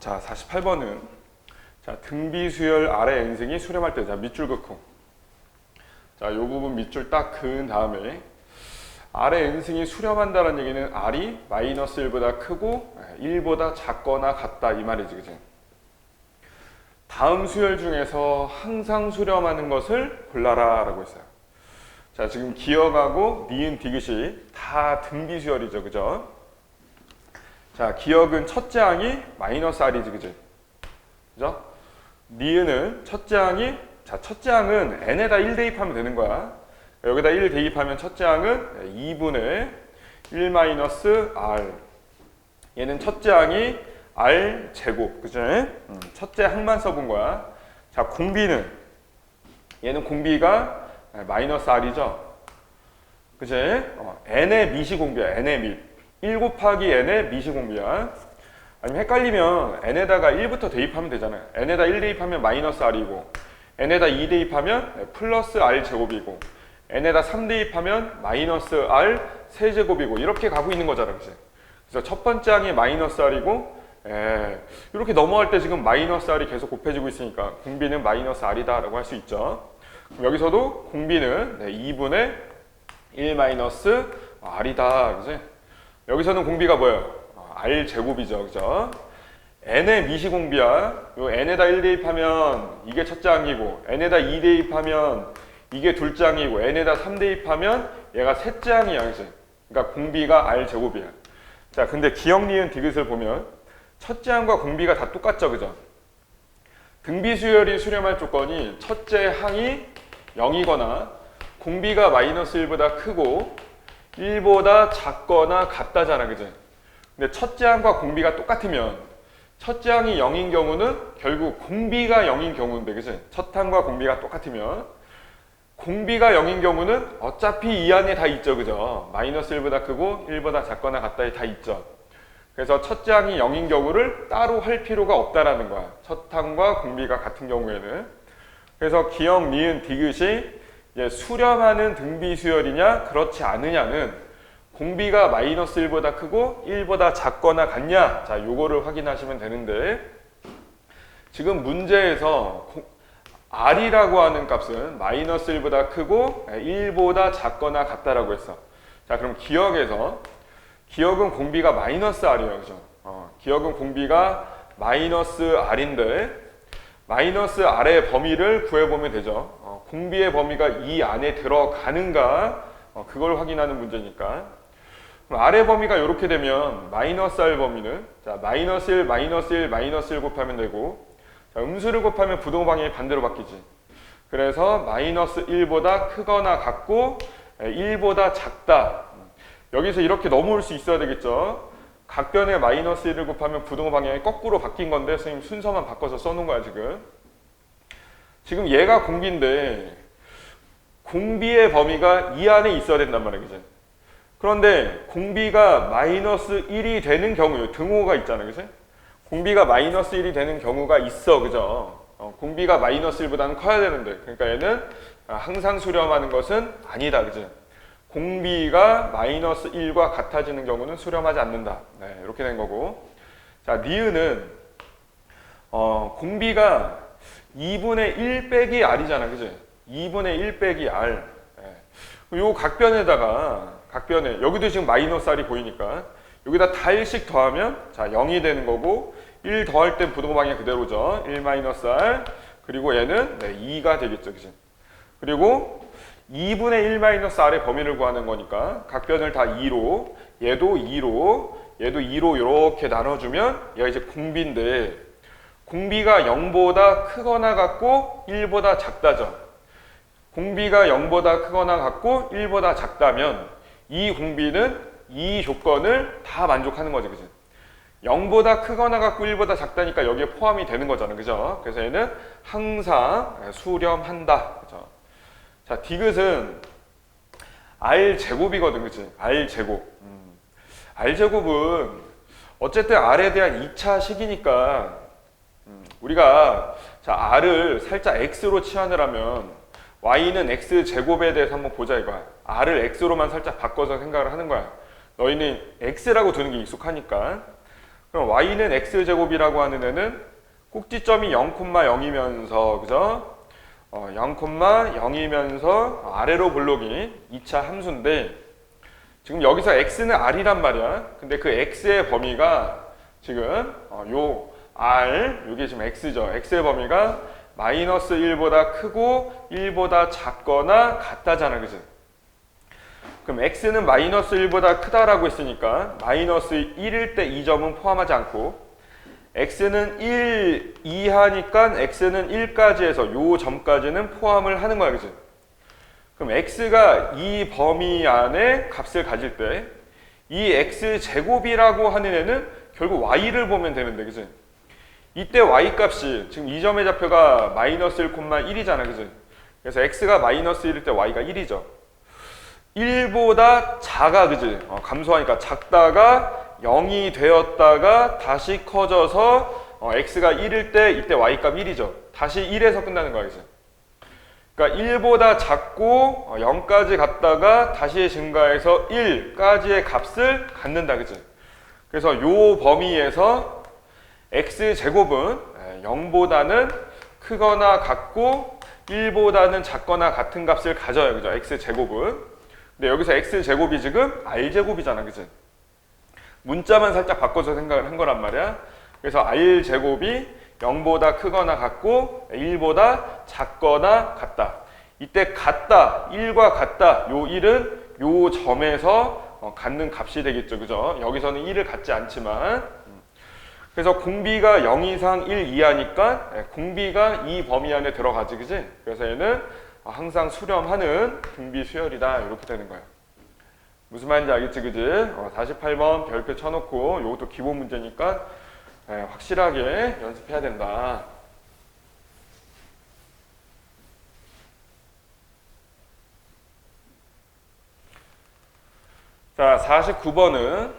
자, 48번은 자, 등비수열 아래 n승이 수렴할 때, 자, 밑줄 긋고. 자, 요 부분 밑줄 딱 그은 다음에 아래 n승이 수렴한다는 얘기는 r이 마이너스 1보다 크고 1보다 작거나 같다 이 말이지, 그치? 다음 수열 중에서 항상 수렴하는 것을 골라라 라고 했어요. 자, 지금 기역하고 니은 디귿이 다 등비수열이죠, 그죠? 자, 기역은 첫째 항이 마이너스 r이지, 그지? 그죠? 니은은 첫째 항이, 자, 첫째 항은 n에다 1 대입하면 되는 거야. 여기다 1 대입하면 첫째 항은 2분의 1 마이너스 r. 얘는 첫째 항이 r 제곱, 그죠? 첫째 항만 써본 거야. 자, 공비는, 얘는 공비가 마이너스 r이죠? 그지? n의 밑이 공비야, n의 밑. 1 곱하기 n의 밑이 공비야. 아니면 헷갈리면 n에다가 1부터 대입하면 되잖아요. n에다 1 대입하면 마이너스 r이고, n에다 2 대입하면 플러스 r 제곱이고, n에다 3 대입하면 마이너스 r 세제곱이고, 이렇게 가고 있는 거잖아, 그치? 그래서 첫 번째 항이 마이너스 r이고, 이렇게 넘어갈 때 지금 마이너스 r이 계속 곱해지고 있으니까 공비는 마이너스 r이다 라고 할 수 있죠. 그럼 여기서도 공비는 2분의 1 마이너스 r이다, 그치? 여기서는 공비가 뭐예요? r 제곱이죠, 그죠? n의 밑이 공비야. 요 n에다 1 대입하면 이게 첫째 항이고, n에다 2 대입하면 이게 둘째 항이고, n에다 3 대입하면 얘가 셋째 항이야, 그치? 그러니까 공비가 r 제곱이야. 자, 근데 기역, 니은, 디귿을 보면 첫째 항과 공비가 다 똑같죠, 그죠? 등비수열이 수렴할 조건이 첫째 항이 0이거나 공비가 마이너스 1보다 크고 1보다 작거나 같다잖아, 그지? 근데 첫째 항과 공비가 똑같으면 첫째 항이 0인 경우는 결국 공비가 0인 경우인데, 그지? 첫 항과 공비가 똑같으면 공비가 0인 경우는 어차피 이 안에 다 있죠, 그죠? 마이너스 1보다 크고 1보다 작거나 같다에 다 있죠. 그래서 첫째 항이 0인 경우를 따로 할 필요가 없다라는 거야. 첫 항과 공비가 같은 경우에는. 그래서 기역, 니은, 디귿이 수렴하는 등비수열이냐 그렇지 않느냐는 공비가 마이너스 1보다 크고 1보다 작거나 같냐, 자, 요거를 확인하시면 되는데, 지금 문제에서 r이라고 하는 값은 마이너스 1보다 크고 1보다 작거나 같다라고 했어. 자, 그럼 기역에서, 기역은 공비가 마이너스 r이에요, 그죠? 기역은 공비가 마이너스 r인데 마이너스 r의 범위를 구해보면 되죠. 공비의 범위가 이 안에 들어가는가, 그걸 확인하는 문제니까. 그럼 r의 범위가 이렇게 되면 마이너스 r 범위는, 자, 마이너스 1, 마이너스 1, 마이너스 1 곱하면 되고, 자, 음수를 곱하면 부동 방향이 반대로 바뀌지. 그래서 마이너스 1보다 크거나 같고 1보다 작다. 여기서 이렇게 넘어올 수 있어야 되겠죠. 각변에 마이너스 1을 곱하면 부동 방향이 거꾸로 바뀐 건데 선생님 순서만 바꿔서 써놓은 거야, 지금. 지금 얘가 공비인데 공비의 범위가 이 안에 있어야 된단 말이야, 그지? 그런데 공비가 마이너스 1이 되는 경우에 등호가 있잖아, 그지? 공비가 마이너스 1이 되는 경우가 있어, 그죠? 공비가 마이너스 1보다는 커야 되는데, 그러니까 얘는 항상 수렴하는 것은 아니다, 그지? 공비가 마이너스 1과 같아지는 경우는 수렴하지 않는다. 네, 이렇게 된 거고. 자, 니은은 공비가 2분의 1 빼기 r이잖아, 그지? 2분의 1 빼기 r. 네. 요 각변에다가, 각변에 여기도 지금 마이너스 r이 보이니까 여기다 다 1씩 더하면, 자, 0이 되는 거고, 1 더할 땐 부동 방향 그대로죠. 1 마이너스 r. 그리고 얘는 2가 되겠죠, 그지? 그리고 2분의 1 마이너스 r의 범위를 구하는 거니까 각변을 다 2로, 얘도 2로, 얘도 2로 이렇게 나눠주면 얘가 이제 공비인데, 공비가 0보다 크거나 같고 1보다 작다죠. 공비가 0보다 크거나 같고 1보다 작다면 이 공비는 이 조건을 다 만족하는 거지, 그지? 0보다 크거나 같고 1보다 작다니까 여기에 포함이 되는 거잖아, 그죠? 그래서 얘는 항상 수렴한다, 그죠? 자, 디귿은 r 제곱이거든, 그치? r 제곱. r 제곱은 어쨌든 r에 대한 2차 식이니까 우리가, 자, r을 살짝 x로 치환을 하면 y는 x 제곱에 대해서 한번 보자 이거야. r을 x로만 살짝 바꿔서 생각을 하는 거야. 너희는 x라고 두는 게 익숙하니까. 그럼 y는 x제곱이라고 하는 애는 꼭지점이 0,0이면서 그죠? 0,0이면서 아래로 볼록이 2차 함수인데 지금 여기서 x는 r이란 말이야. 근데 그 x의 범위가 지금 요 r, 요게 지금 x죠. x의 범위가 마이너스 1보다 크고 1보다 작거나 같다잖아. 그지? 그럼 x는 마이너스 1보다 크다라고 했으니까 마이너스 1일 때 이 점은 포함하지 않고 x는 1 이하니까 x는 1까지 해서 요 점까지는 포함을 하는 거야. 그지? 그럼 x가 이 범위 안에 값을 가질 때 이 x제곱이라고 하는 애는 결국 y를 보면 되는데 그지? 이때 y 값이 지금 이 점의 좌표가 마이너스 1,1이잖아. 그지? 그래서 x가 마이너스 1일 때 y가 1이죠. 1보다 작아. 그지? 감소하니까 작다가 0이 되었다가 다시 커져서 x가 1일 때 이때 y 값 1이죠. 다시 1에서 끝나는 거야. 그지? 그러니까 1보다 작고 0까지 갔다가 다시 증가해서 1까지의 값을 갖는다. 그지? 그래서 요 범위에서 x제곱은 0보다는 크거나 같고 1보다는 작거나 같은 값을 가져요. 그죠? x제곱은. 근데 여기서 x제곱이 지금 r제곱이잖아. 그지? 문자만 살짝 바꿔서 생각을 한 거란 말이야. 그래서 r제곱이 0보다 크거나 같고 1보다 작거나 같다. 이때 같다, 1과 같다. 요 1은 요 점에서 갖는 값이 되겠죠. 그죠? 여기서는 1을 갖지 않지만 그래서 공비가 0 이상 1 이하니까 공비가 이 범위 안에 들어가지. 그지? 그래서 얘는 항상 수렴하는 등비 수열이다. 이렇게 되는 거야. 무슨 말인지 알겠지? 그지? 48번 별표 쳐놓고 이것도 기본 문제니까 확실하게 연습해야 된다. 자, 49번은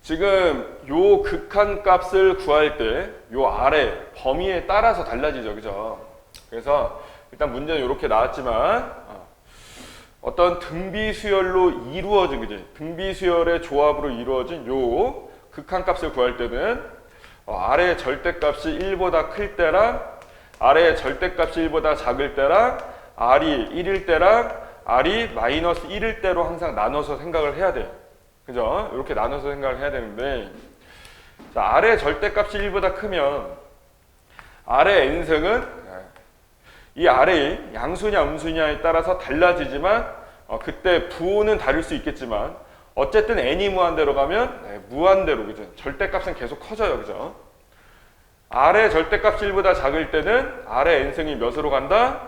지금 요 극한값을 구할 때 요 아래 범위에 따라서 달라지죠. 그죠? 그래서 일단 문제는 이렇게 나왔지만 어떤 등비수열로 이루어진, 그지? 등비수열의 조합으로 이루어진 요 극한값을 구할 때는 아래의 절대값이 1보다 클 때랑 아래의 절대값이 1보다 작을 때랑 r이 1일 때랑 r이 마이너스 1일 때로 항상 나눠서 생각을 해야 돼. 그죠? 이렇게 나눠서 생각을 해야 되는데 자, 아래의 절대값이 1보다 크면 아래 n승은 이 아래의 양수냐 음수냐에 따라서 달라지지만 그때 부호는 다를 수 있겠지만 어쨌든 n이 무한대로 가면 무한대로, 그죠? 절대값은 계속 커져요. 그죠? 아래 절대값이 1보다 작을 때는 아래 n승이 몇으로 간다?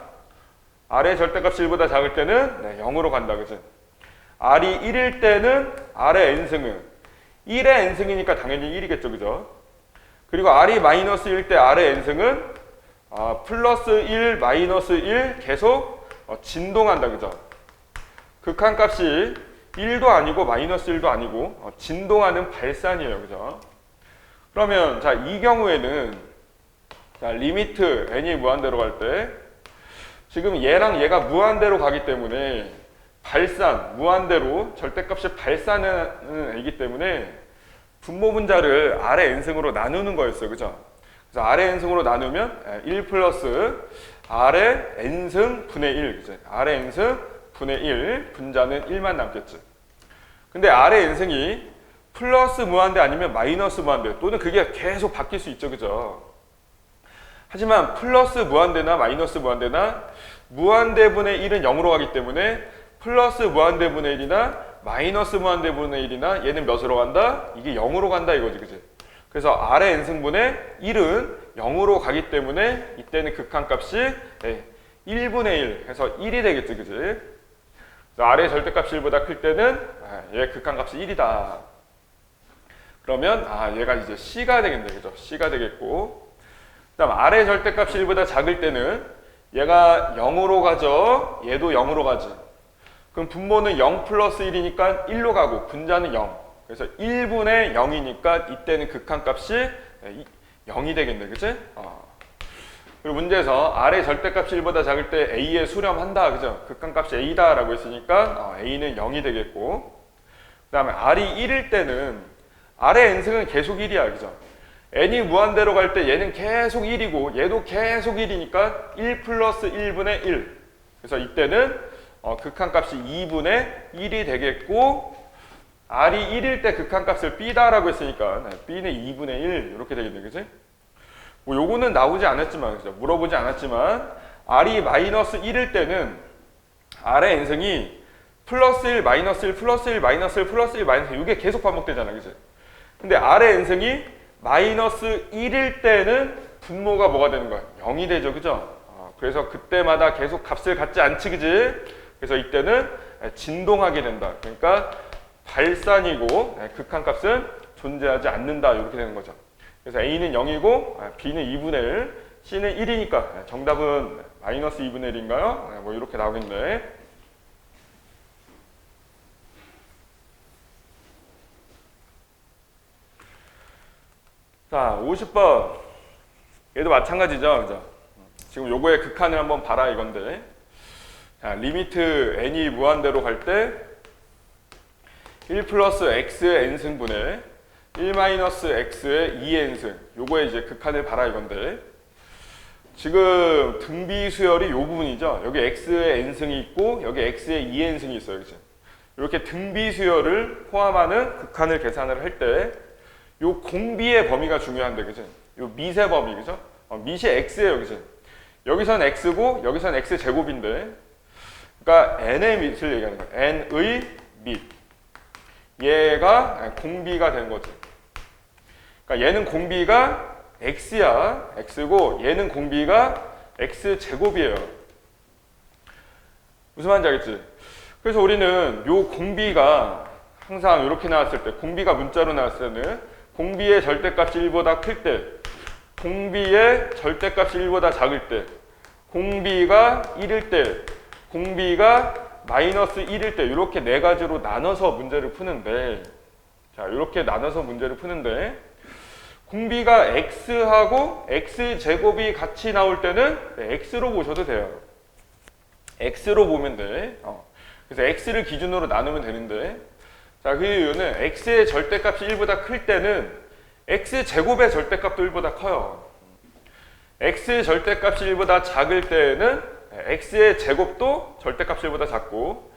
아래 절대값이 1보다 작을 때는 0으로 간다. 그죠? r이 1일 때는 아래 n승은 1의 n승이니까 당연히 1이겠죠. 그죠? 그리고 r이 마이너스 1일 때 아래 n승은 플러스 1, 마이너스 1 계속 진동한다. 그죠? 극한값이 1도 아니고 마이너스 1도 아니고 진동하는 발산이에요. 그죠? 그러면 자, 이 경우에는 자, 리미트 n이 무한대로 갈 때 지금 얘랑 얘가 무한대로 가기 때문에 발산, 무한대로 절대값이 발산하는 애이기 때문에 분모 분자를 아래 n승으로 나누는 거였어요. 그죠? 그래서 아래 n승으로 나누면 1 플러스 아래 n승 분의 1. 그죠? 아래 n승 분의 1, 분자는 1만 남겠지. 근데 아래 n승이 플러스 무한대 아니면 마이너스 무한대 또는 그게 계속 바뀔 수 있죠. 그죠? 하지만 플러스 무한대나 마이너스 무한대나 무한대분의 1은 0으로 가기 때문에 플러스 무한대분의 1이나 마이너스 무한대분의 1이나 얘는 몇으로 간다? 이게 0으로 간다 이거지. 그지? 그래서 아래 n승분의 1은 0으로 가기 때문에 이때는 극한값이 1분의 1 해서 1이 되겠지. 그지? 아래 절대값이 1보다 클 때는 얘 극한값이 1이다. 그러면 얘가 이제 C가 되겠네. 그죠? C가 되겠고 그 다음 아래 절대값이 1보다 작을 때는 얘가 0으로 가죠. 얘도 0으로 가지. 그럼 분모는 0 플러스 1이니까 1로 가고 분자는 0. 그래서 1분의 0이니까 이때는 극한값이 0이 되겠네. 그치? 그리고 문제에서 아래 절대값이 1보다 작을 때 A에 수렴한다. 그죠? 극한값이 A다 라고 했으니까 A는 0이 되겠고 그 다음에 R이 1일 때는 아래 n승은 계속 1이야. 그죠? n이 무한대로 갈 때 얘는 계속 1이고 얘도 계속 1이니까 1 플러스 1분의 1. 그래서 이때는 극한값이 2분의 1이 되겠고 r이 1일 때 극한값을 b다라고 했으니까 b는 2분의 1 이렇게 되겠네. 그지? 뭐 요거는 나오지 않았지만 그죠? 물어보지 않았지만 r이 마이너스 1일 때는 r의 n승이 플러스 1, 마이너스 1, 플러스 1, 마이너스 1, 플러스 1, 마이너스 1 이게 계속 반복되잖아. 그지? 근데 r의 n승이 마이너스 1일 때는 분모가 뭐가 되는 거야? 0이 되죠. 그죠? 그래서 그때마다 계속 값을 갖지 않지. 그지? 그래서 이때는 진동하게 된다. 그러니까 발산이고 극한값은 존재하지 않는다. 이렇게 되는 거죠. 그래서 A는 0이고 B는 2분의 1, C는 1이니까 정답은 마이너스 2분의 1인가요? 뭐 이렇게 나오겠네. 자, 50번. 얘도 마찬가지죠. 그죠? 지금 요거의 극한을 한번 봐라 이건데. 자, 리미트 n이 무한대로 갈 때 1 플러스 x의 n승분의 1 마이너스 x의 2n승. 요거의 이제 극한을 봐라 이건데. 지금 등비 수열이 요 부분이죠. 여기 x의 n승이 있고 여기 x의 2n승이 있어요. 그죠? 이렇게 등비 수열을 포함하는 극한을 계산을 할 때 요 공비의 범위가 중요한데, 그죠? 요 밑의 범위, 그죠? 밑이 x예요, 그죠? 여기선 x고 여기선 x 제곱인데, 그러니까 n의 밑을 얘기하는 거야. n의 밑. 얘가 공비가 된 거지. 그러니까 얘는 공비가 x야, x고 얘는 공비가 x 제곱이에요. 무슨 말인지 알겠지? 그래서 우리는 요 공비가 항상 이렇게 나왔을 때, 공비가 문자로 나왔을 때는 공비의 절대값이 1보다 클 때, 공비의 절대값이 1보다 작을 때, 공비가 1일 때, 공비가 마이너스 1일 때 이렇게 네 가지로 나눠서 문제를 푸는데, 자, 이렇게 나눠서 문제를 푸는데 공비가 x하고 x제곱이 같이 나올 때는 x로 보셔도 돼요. x로 보면 돼. 그래서 x를 기준으로 나누면 되는데, 자, 그 이유는 x의 절대값이 1보다 클 때는 x제곱의 절대값도 1보다 커요. x의 절대값이 1보다 작을 때는 x의 제곱도 절대값이 1보다 작고,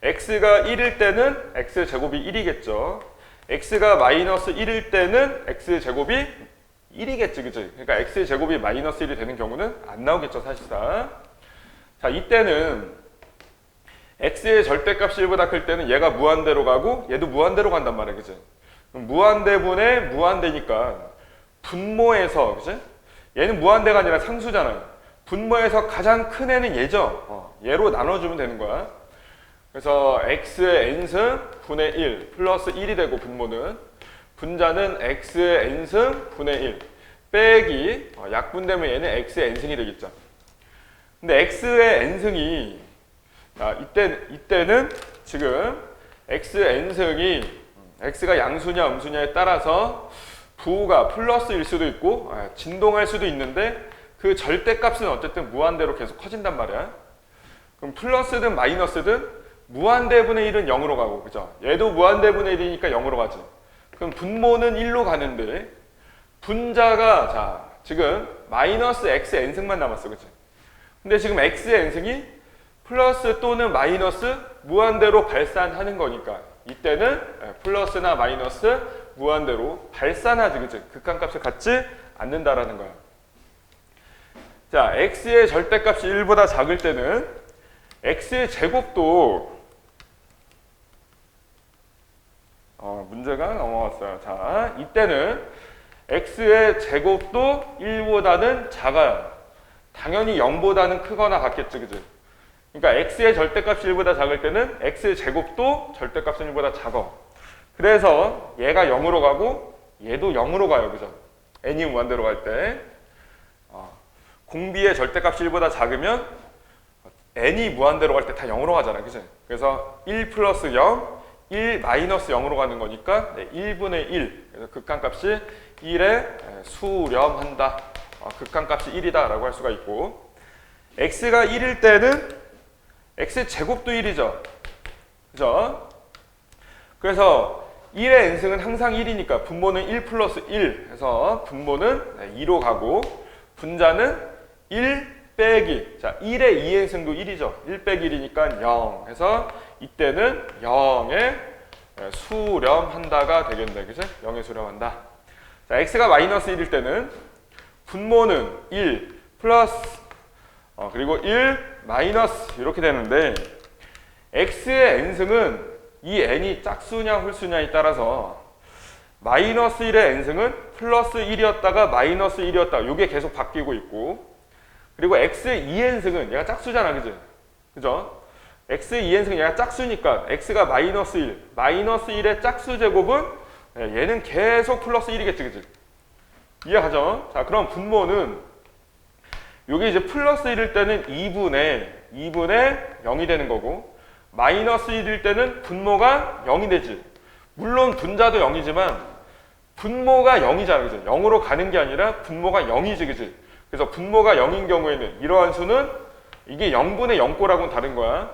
x가 1일 때는 x제곱이 1이겠죠. x가 마이너스 1일 때는 x제곱이 1이겠지, 그치? 그러니까 x제곱이 마이너스 1이 되는 경우는 안 나오겠죠, 사실상. 자, 이때는 x의 절대값이 1보다 클 때는 얘가 무한대로 가고 얘도 무한대로 간단 말이야, 그치? 무한대분의 무한대니까 분모에서, 그치? 얘는 무한대가 아니라 상수잖아요. 분모에서 가장 큰 애는 얘죠. 얘로 나눠주면 되는 거야. 그래서 x의 n승 분의 1 플러스 1이 되고, 분모는 분자는 x의 n승 분의 1 빼기 약분되면 얘는 x의 n승이 되겠죠. 근데 x의 n승이, 이때는 지금 x의 n승이 x가 양수냐 음수냐에 따라서 부호가 플러스일 수도 있고 진동할 수도 있는데, 그 절대값은 어쨌든 무한대로 계속 커진단 말이야. 그럼 플러스든 마이너스든 무한대분의 1은 0으로 가고, 그죠? 얘도 무한대분의 1이니까 0으로 가지. 그럼 분모는 1로 가는데 분자가, 자, 지금 마이너스 x n승만 남았어, 그치? 근데 지금 x의 n승이 플러스 또는 마이너스 무한대로 발산하는 거니까 이때는 플러스나 마이너스 무한대로 발산하지, 그치? 극한값을 갖지 않는다라는 거야. 자, x의 절대값이 1보다 작을 때는 x의 제곱도 문제가 넘어왔어요. 자, 이때는 x의 제곱도 1보다는 작아요. 당연히 0보다는 크거나 같겠지, 그치? 그러니까 x의 절대값이 1보다 작을 때는 x의 제곱도 절대값은 1보다 작아. 그래서 얘가 0으로 가고 얘도 0으로 가요, 그죠? n이 무한대로 갈 때. 공비의 절대값이 1보다 작으면 n이 무한대로 갈 때 다 0으로 가잖아, 그치? 그래서 1 플러스 0, 1 마이너스 0으로 가는 거니까 1분의 1. 그래서 극한값이 1에 수렴한다. 극한값이 1이다 라고 할 수가 있고, x가 1일 때는 x제곱도 1이죠. 그죠? 그래서 1의 n승은 항상 1이니까 분모는 1 플러스 1 해서 분모는 2로 가고 분자는 1 빼기 자 1의 2n승도 1이죠. 1 빼기 1이니까 0 해서 이때는 0에 수렴한다가 되겠네. 그치? 0에 수렴한다. 자 x가 마이너스 1일 때는 분모는 1 플러스 그리고 1 마이너스 이렇게 되는데 x의 n승은 이 n이 짝수냐 홀수냐에 따라서 마이너스 1의 n승은 플러스 1이었다가 마이너스 1이었다가 이게 계속 바뀌고 있고 그리고 x의 2n승은 얘가 짝수잖아. 그지? 그죠? x의 2n승은 얘가 짝수니까 x가 마이너스 1 마이너스 1의 짝수 제곱은 얘는 계속 플러스 1이겠지. 그지? 이해하죠? 자 그럼 분모는 여기 이제 플러스 1일 때는 2분의 0이 되는 거고 마이너스 1일 때는 분모가 0이 되지. 물론 분자도 0이지만 분모가 0이잖아. 그죠? 0으로 가는 게 아니라 분모가 0이지. 그지? 그래서 분모가 0인 경우에는 이러한 수는 이게 0분의 0꼬라고는 다른 거야.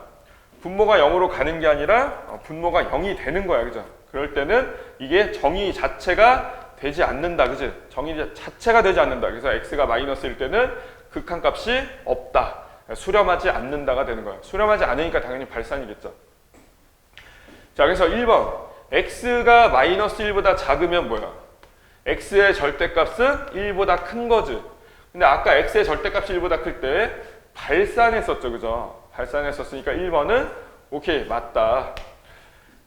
분모가 0으로 가는 게 아니라 분모가 0이 되는 거야. 그죠? 그럴 때는 이게 정의 자체가 되지 않는다. 그지? 정의 자체가 되지 않는다. 그래서 x가 마이너스일 때는 극한값이 없다. 수렴하지 않는다가 되는 거야. 수렴하지 않으니까 당연히 발산이겠죠. 자, 그래서 1번 x가 마이너스 1보다 작으면 뭐야? x의 절대값은 1보다 큰 거지. 근데 아까 x의 절대값이 1보다 클 때 발산했었죠. 그죠? 발산했었으니까 1번은 오케이 맞다.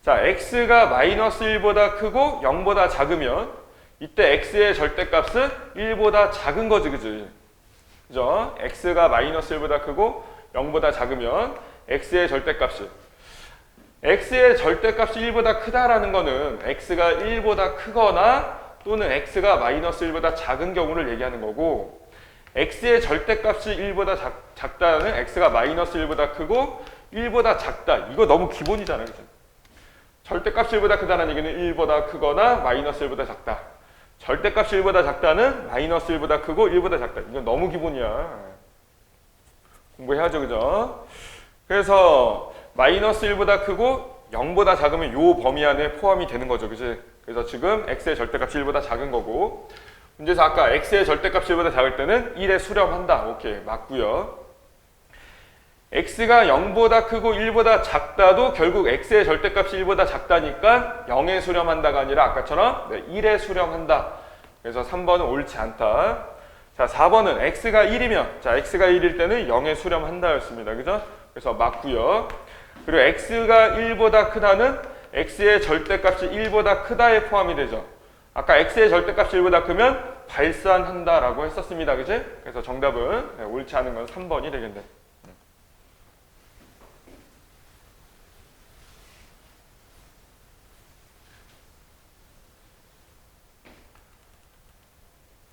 자, x가 마이너스 1보다 크고 0보다 작으면 이때 x의 절대값은 1보다 작은 거지. 그지? 그죠? x가 마이너스 1보다 크고 0보다 작으면 x의 절대값이 1보다 크다라는 거는 x가 1보다 크거나 또는 x가 마이너스 1보다 작은 경우를 얘기하는 거고 x의 절대값이 1보다 작다는 x가 마이너스 1보다 크고 1보다 작다. 이거 너무 기본이잖아요. 그죠? 절대값이 1보다 크다는 얘기는 1보다 크거나 마이너스 1보다 작다. 절대값이 1보다 작다는 마이너스 1보다 크고 1보다 작다. 이건 너무 기본이야. 공부해야죠. 그죠? 그래서 마이너스 1보다 크고 0보다 작으면 요 범위 안에 포함이 되는 거죠. 그치? 그래서 지금 x의 절대값이 1보다 작은 거고 문제에서 아까 x의 절대값이 1보다 작을 때는 1에 수렴한다. 오케이. 맞고요. x가 0보다 크고 1보다 작다도 결국 x의 절대값이 1보다 작다니까 0에 수렴한다가 아니라 아까처럼 1에 수렴한다. 그래서 3번은 옳지 않다. 자, 4번은 x가 1이면 자, x가 1일 때는 0에 수렴한다 였습니다. 그죠? 그래서 맞고요. 그리고 x가 1보다 크다는 x의 절대값이 1보다 크다에 포함이 되죠. 아까 x의 절대값이 1보다 크면 발산한다라고 했었습니다. 그지? 그래서 정답은 옳지 않은 건 3번이 되겠네.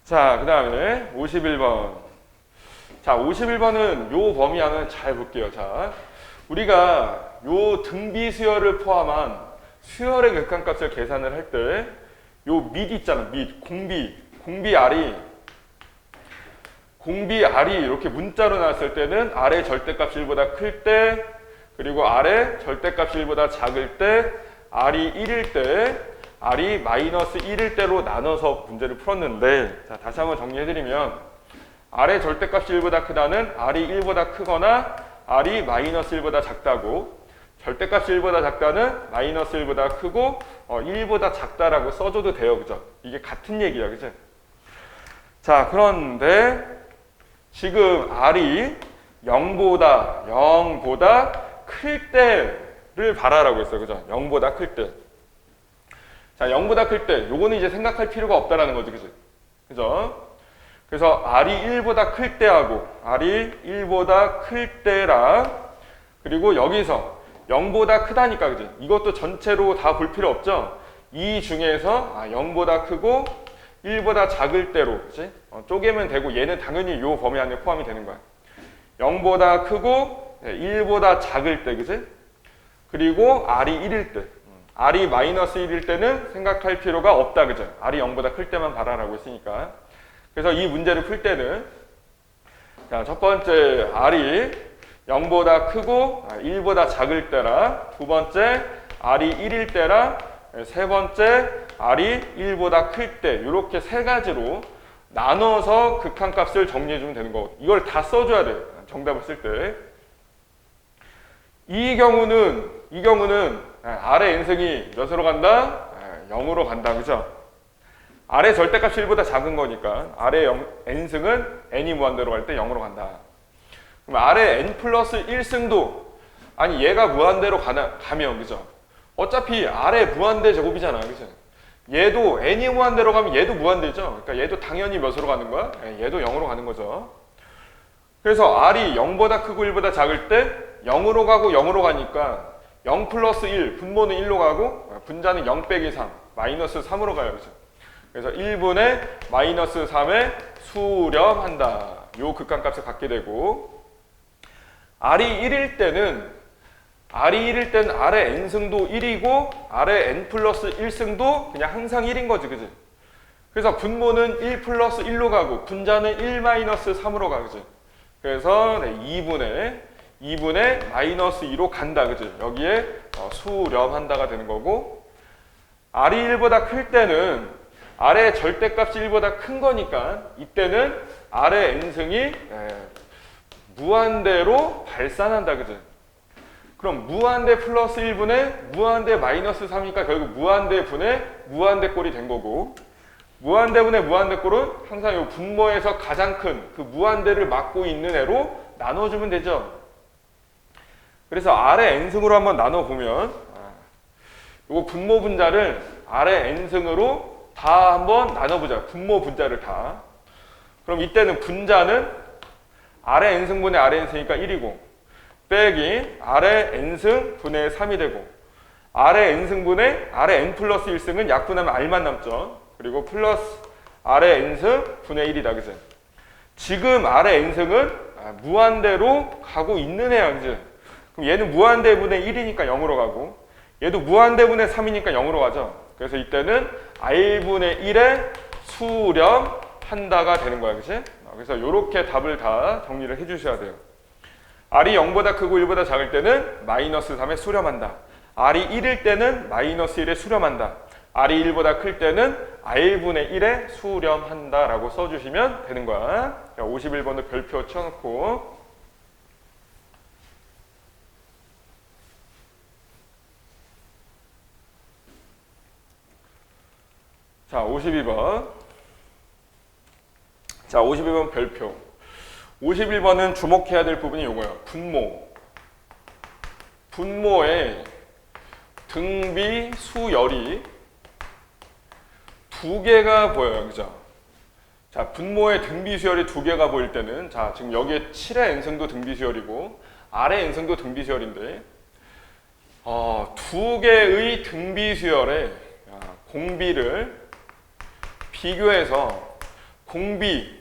자, 그 다음에 51번. 자, 51번은 요 범위 안을 잘 볼게요. 자, 우리가 요 등비 수열을 포함한 수열의 극한값을 계산을 할 때 요 밑 있잖아. 밑, 공비 R이 이렇게 문자로 나왔을 때는 R의 절대값이 1보다 클 때 그리고 R의 절대값이 1보다 작을 때 R이 1일 때 R이 마이너스 1일 때로 나눠서 문제를 풀었는데 자, 다시 한번 정리해드리면 R의 절대값이 1보다 크다는 R이 1보다 크거나 R이 마이너스 1보다 작다고 절대값이 1보다 작다는 마이너스 1보다 크고 1보다 작다라고 써줘도 돼요. 그죠? 이게 같은 얘기야. 그죠? 자, 그런데 지금 R이 0보다 클 때를 바라라고 했어요. 그죠? 0보다 클 때. 자, 0보다 클 때, 요거는 이제 생각할 필요가 없다라는 거지, 그지? 그죠? 그래서 R이 1보다 클 때하고, R이 1보다 클 때랑, 그리고 여기서 0보다 크다니까, 그지? 이것도 전체로 다 볼 필요 없죠? 이 중에서 0보다 크고 1보다 작을 때로, 그지? 쪼개면 되고, 얘는 당연히 요 범위 안에 포함이 되는 거야. 0보다 크고 1보다 작을 때, 그지? 그리고 R이 1일 때. R이 마이너스 1일 때는 생각할 필요가 없다. 그죠? R이 0보다 클 때만 바라라고 했으니까. 그래서 이 문제를 풀 때는 자, 첫 번째 R이 0보다 크고 1보다 작을 때랑 두 번째 R이 1일 때랑 세 번째, R이 1보다 클 때. 이렇게 세 가지로 나눠서 극한값을 정리해주면 되는 거고, 이걸 다 써줘야 돼. 정답을 쓸 때. 이 경우는 R의 n승이 몇으로 간다? 0으로 간다. 그죠? R의 절대값이 1보다 작은 거니까 R의 n승은 n이 무한대로 갈 때 0으로 간다. 그럼 R의 n 플러스 1승도, 아니 얘가 무한대로 가면 그죠? 어차피 R의 무한대 제곱이잖아. 그죠? 얘도 n이 무한대로 가면 얘도 무한대죠. 그러니까 얘도 당연히 몇으로 가는 거야? 얘도 0으로 가는 거죠. 그래서 R이 0보다 크고 1보다 작을 때 0으로 가고 0으로 가니까 0 플러스 1, 분모는 1로 가고 분자는 0 빼기 3, 마이너스 3으로 가요. 그죠? 그래서 1분의 마이너스 3에 수렴한다. 요 극한값을 갖게 되고, R이 1일 때는 R의 n승도 1이고 R의 n 플러스 1승도 그냥 항상 1인 거지. 그지? 그래서 분모는 1 플러스 1로 가고 분자는 1 마이너스 3으로 가. 그지? 그래서 2분의 마이너스 2로 간다. 그지? 여기에 수렴한다가 되는 거고, R이 1보다 클 때는 R의 절대값이 1보다 큰 거니까 이때는 R의 n승이 무한대로 발산한다. 그지? 그럼 무한대 플러스 1분의 무한대 마이너스 3이니까 결국 무한대 분의 무한대 꼴이 된 거고, 무한대 분의 무한대 꼴은 항상 이 분모에서 가장 큰 그 무한대를 맡고 있는 애로 나눠주면 되죠. 그래서 R의 n승으로 한번 나눠보면, 이 분모 분자를 R의 n승으로 다 한번 나눠보자. 분모 분자를 다. 그럼 이때는 분자는 R의 n승분의 R의 n승이니까 1이고, 빼기 R의 n승 분의 3이 되고, R의 n승분의 R의 n 플러스 1승은 약분하면 R만 남죠. 그리고 플러스 R의 n승 분의 1이다. 그지? 지금 R의 n승은 무한대로 가고 있는 애야. 그지? 그럼 얘는 무한대분의 1이니까 0으로 가고, 얘도 무한대분의 3이니까 0으로 가죠. 그래서 이때는 R분의 1에 수렴한다가 되는 거야. 그치? 그래서 이렇게 답을 다 정리를 해주셔야 돼요. R이 0보다 크고 1보다 작을 때는 마이너스 3에 수렴한다. R이 1일 때는 마이너스 1에 수렴한다. R이 1보다 클 때는 R분의 1에 수렴한다 라고 써주시면 되는 거야. 51번도 별표 쳐놓고, 자, 52번. 자, 52번 별표. 51번은 주목해야 될 부분이 이거예요. 분모의 등비 수열이 두 개가 보여요. 그죠? 자, 분모의 등비 수열이 두 개가 보일 때는, 자, 지금 여기에 7의 n승도 등비 수열이고 R의 n승도 등비 수열인데, 두 개의 등비 수열의 공비를 비교해서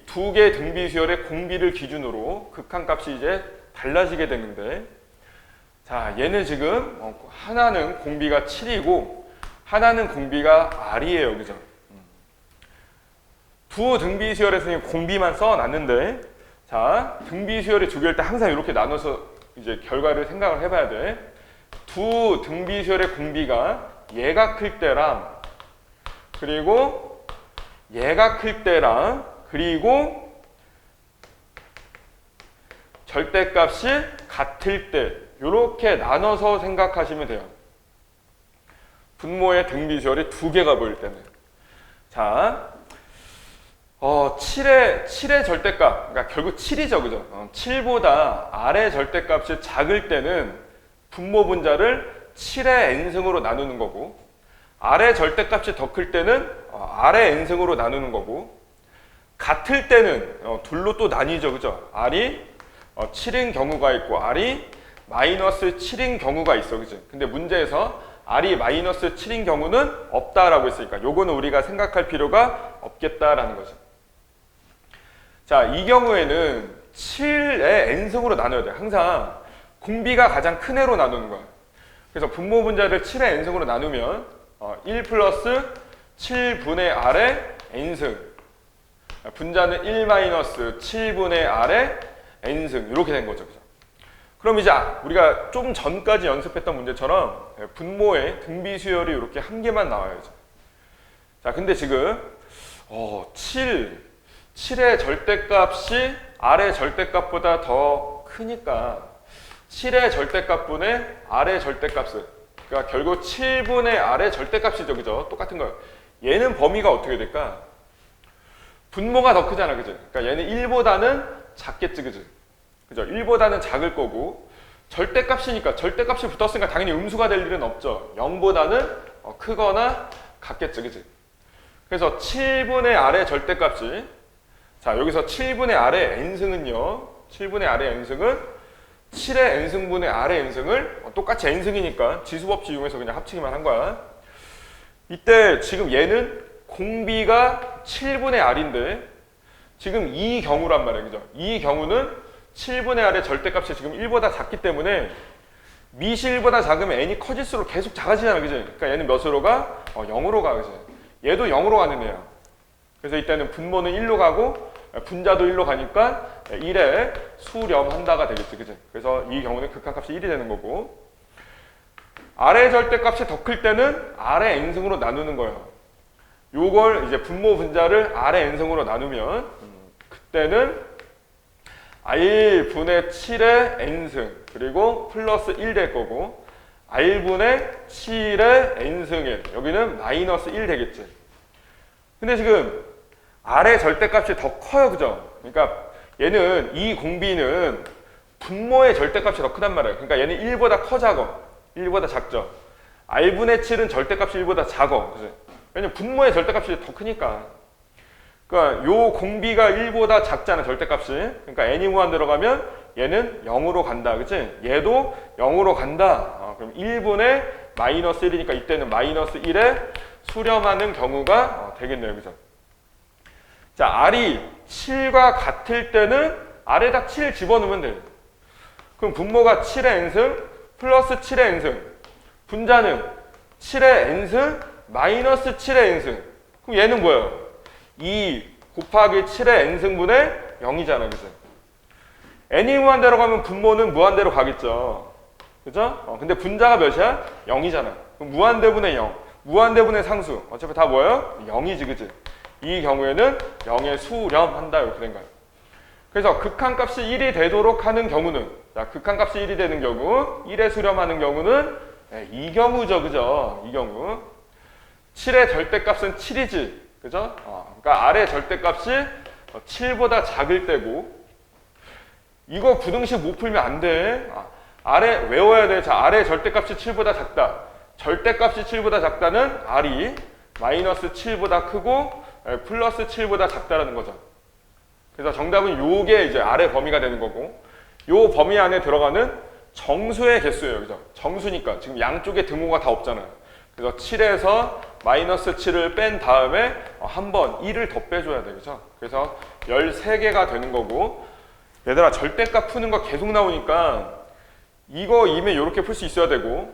두 개의 등비 수열의 공비를 기준으로 극한값이 이제 달라지게 되는데, 자, 얘는 지금 하나는 공비가 7이고 하나는 공비가 R이에요. 그죠? 두 등비 수열에서 공비만 써놨는데, 자, 등비 수열이 두 개일 때 항상 이렇게 나눠서 이제 결과를 생각을 해봐야 돼. 두 등비 수열의 공비가 얘가 클 때랑, 그리고 얘가 클 때랑, 그리고 절대값이 같을 때, 이렇게 나눠서 생각하시면 돼요. 분모의 등비 수열이 두 개가 보일 때는. 자, 7의 절대값, 그러니까 결국 7이죠. 그죠? 7보다 R의 절대값이 작을 때는 분모 분자를 7의 n승으로 나누는 거고, R의 절대값이 더 클 때는 R의 n승으로 나누는 거고, 같을 때는 둘로 또 나뉘죠. 그죠? R이 7인 경우가 있고 R이 마이너스 7인 경우가 있어. 그죠? 근데 문제에서 R이 마이너스 7인 경우는 없다라고 했으니까 요거는 우리가 생각할 필요가 없겠다라는 거죠. 자, 이 경우에는 7의 n승으로 나눠야 돼. 항상 공비가 가장 큰 애로 나누는 거야. 그래서 분모 분자를 7의 n승으로 나누면 1 플러스 7분의 R의 n승, 분자는 1 마이너스 7분의 R의 n승, 이렇게 된 거죠. 그죠? 그럼 이제 우리가 좀 전까지 연습했던 문제처럼 분모에 등비수열이 이렇게 한 개만 나와야죠. 자, 근데 지금 7의 절대값이 아래 절대값보다 더 크니까 7의 절대값분의 아래 절대값을, 그러니까 결국 7분의 아래 절대값이죠, 그죠? 똑같은 거예요. 얘는 범위가 어떻게 될까? 분모가 더 크잖아, 그죠? 그러니까 얘는 1보다는 작겠지, 그죠? 그죠? 1보다는 작을 거고, 절대값이니까 절대값이 붙었으니까 당연히 음수가 될 일은 없죠. 0보다는 크거나 같겠지, 그지? 그래서 7분의 아래 절대값이, 자, 여기서 7분의 아래 n승은요, 7분의 아래 n승은 7의 n승분의 아래 n승을 똑같이 n승이니까 지수법칙 이용해서 그냥 합치기만 한 거야. 이때 지금 얘는 공비가 7분의 r인데 지금 이 경우란 말이에요, 그죠? 이 경우는 7분의 r의 절대값이 지금 1보다 작기 때문에 미시 1보다 작으면 n이 커질수록 계속 작아지잖아, 그죠? 그러니까 얘는 몇으로 가? 0으로 가, 그죠? 얘도 0으로 가는 애야. 그래서 이때는 분모는 1로 가고 분자도 1로 가니까 1에 수렴한다가 되겠지, 그죠? 그래서 이 경우는 극한값이 1이 되는 거고, 아래 절대값이 더 클 때는 아래 n승으로 나누는 거예요. 요걸 이제 분모 분자를 아래 n승으로 나누면 그때는 r분의 7의 n승 그리고 플러스 1 될 거고, r분의 7의 n승에 여기는 마이너스 1 되겠지. 근데 지금 아래 절대값이 더 커요, 그죠? 그러니까 얘는 이 공비는 분모의 절대값이 더 크단 말이에요. 그러니까 얘는 1보다 커, 작어. 1보다 작죠. r분의 7은 절대값이 1보다 작어, 그죠? 왜냐면 분모의 절대값이 더 크니까. 그러니까 요 공비가 1보다 작잖아, 절대값이. 그러니까 n이 무한 들어가면 얘는 0으로 간다, 그치? 얘도 0으로 간다. 그럼 1분의 마이너스 1이니까 이때는 마이너스 1에 수렴하는 경우가 되겠네요, 그죠? 자, r이 7과 같을 때는 r에다 7 집어넣으면 돼요. 그럼 분모가 7의 n승 플러스 7의 n승, 분자는 7의 n승 마이너스 7의 n승. 그럼 얘는 뭐예요? 2 곱하기 7의 n승분의 0이잖아, 그죠? n이 무한대로 가면 분모는 무한대로 가겠죠, 그죠? 근데 분자가 몇이야? 0이잖아. 그럼 무한대분의 0, 무한대분의 상수, 어차피 다 뭐예요? 0이지, 그지? 이 경우에는 0에 수렴한다, 이렇게 된 거예요. 그래서 극한값이 1이 되도록 하는 경우는, 자, 극한값이 1이 되는 경우, 1에 수렴하는 경우는 이 경우죠, 그죠? 이 경우 7의 절대값은 7이지, 그죠? 그러니까 아래 절대값이 7보다 작을 때고, 이거 부등식 못 풀면 안 돼. 아래 외워야 돼. 자, 아래 절대값이 7보다 작다. 절대값이 7보다 작다는 r이 마이너스 7보다 크고 플러스 7보다 작다라는 거죠. 그래서 정답은 요게 이제 아래 범위가 되는 거고, 요 범위 안에 들어가는 정수의 개수예요, 그죠? 정수니까 지금 양쪽에 등호가 다 없잖아요. 그래서 7에서 마이너스 7을 뺀 다음에 한 번 1을 더 빼줘야 돼, 그죠? 그래서 13개가 되는 거고, 얘들아 절대값 푸는 거 계속 나오니까 이거 이면 이렇게 풀 수 있어야 되고,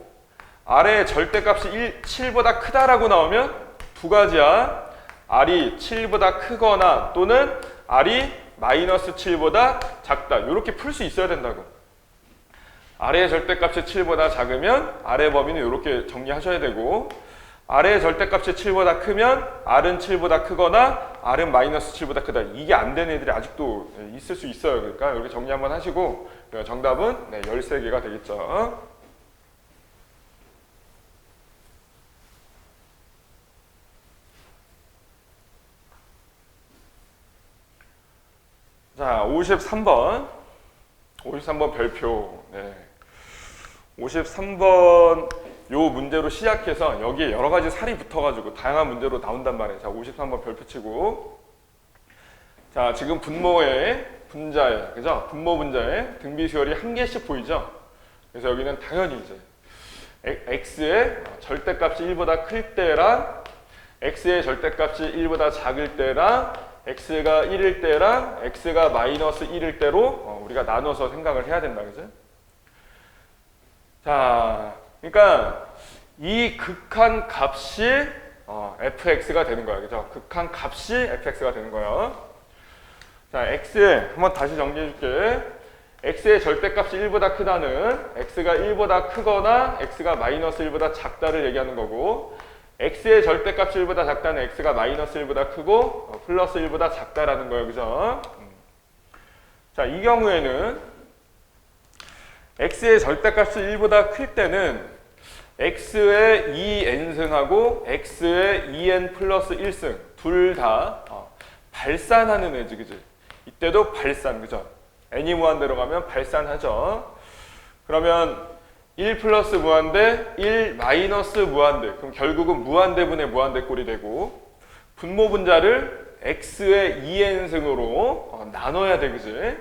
아래 절대값이 7보다 크다라고 나오면 두 가지야. r이 7보다 크거나 또는 r이 마이너스 7보다 작다. 이렇게 풀 수 있어야 된다고. 아래의 절대값이 7보다 작으면 아래 범위는 이렇게 정리하셔야 되고, 아래의 절대값이 7보다 크면 r은 7보다 크거나 r은 마이너스 7보다 크다. 이게 안 되는 애들이 아직도 있을 수 있어요. 그러니까 이렇게 정리 한번 하시고, 정답은 13개가 되겠죠. 자, 53번 별표. 53번 요 문제로 시작해서 여기에 여러 가지 살이 붙어가지고 다양한 문제로 나온단 말이에요. 자, 53번 별표 치고. 자, 지금 분모의 분자에, 그죠? 분모 분자에 등비수열이 한 개씩 보이죠? 그래서 여기는 당연히 이제 x의 절대값이 1보다 클 때랑 x의 절대값이 1보다 작을 때랑 x가 1일 때랑 x가 마이너스 1일 때로 우리가 나눠서 생각을 해야 된다, 그죠? 자, 그러니까 이 극한 값이 fx가 되는 거야, 그죠? 극한 값이 fx가 되는 거예요. 자, x 한번 다시 정리해 줄게. x의 절대값이 1보다 크다는 x가 1보다 크거나 x가 마이너스 1보다 작다를 얘기하는 거고, x의 절대값이 1보다 작다는 x가 마이너스 1보다 크고 플러스 1보다 작다라는 거예요. 그죠? 자, 이 경우에는 x의 절대값이 1보다 클 때는 x의 2n승하고 x의 2n 플러스 1승 둘 다 발산하는 애지, 그지? 이때도 발산, 그죠? n이 무한대로 가면 발산하죠. 그러면 1 플러스 무한대, 1 마이너스 무한대. 그럼 결국은 무한대분의 무한대 꼴이 되고, 분모 분자를 x의 2n승으로 나눠야 돼, 그지?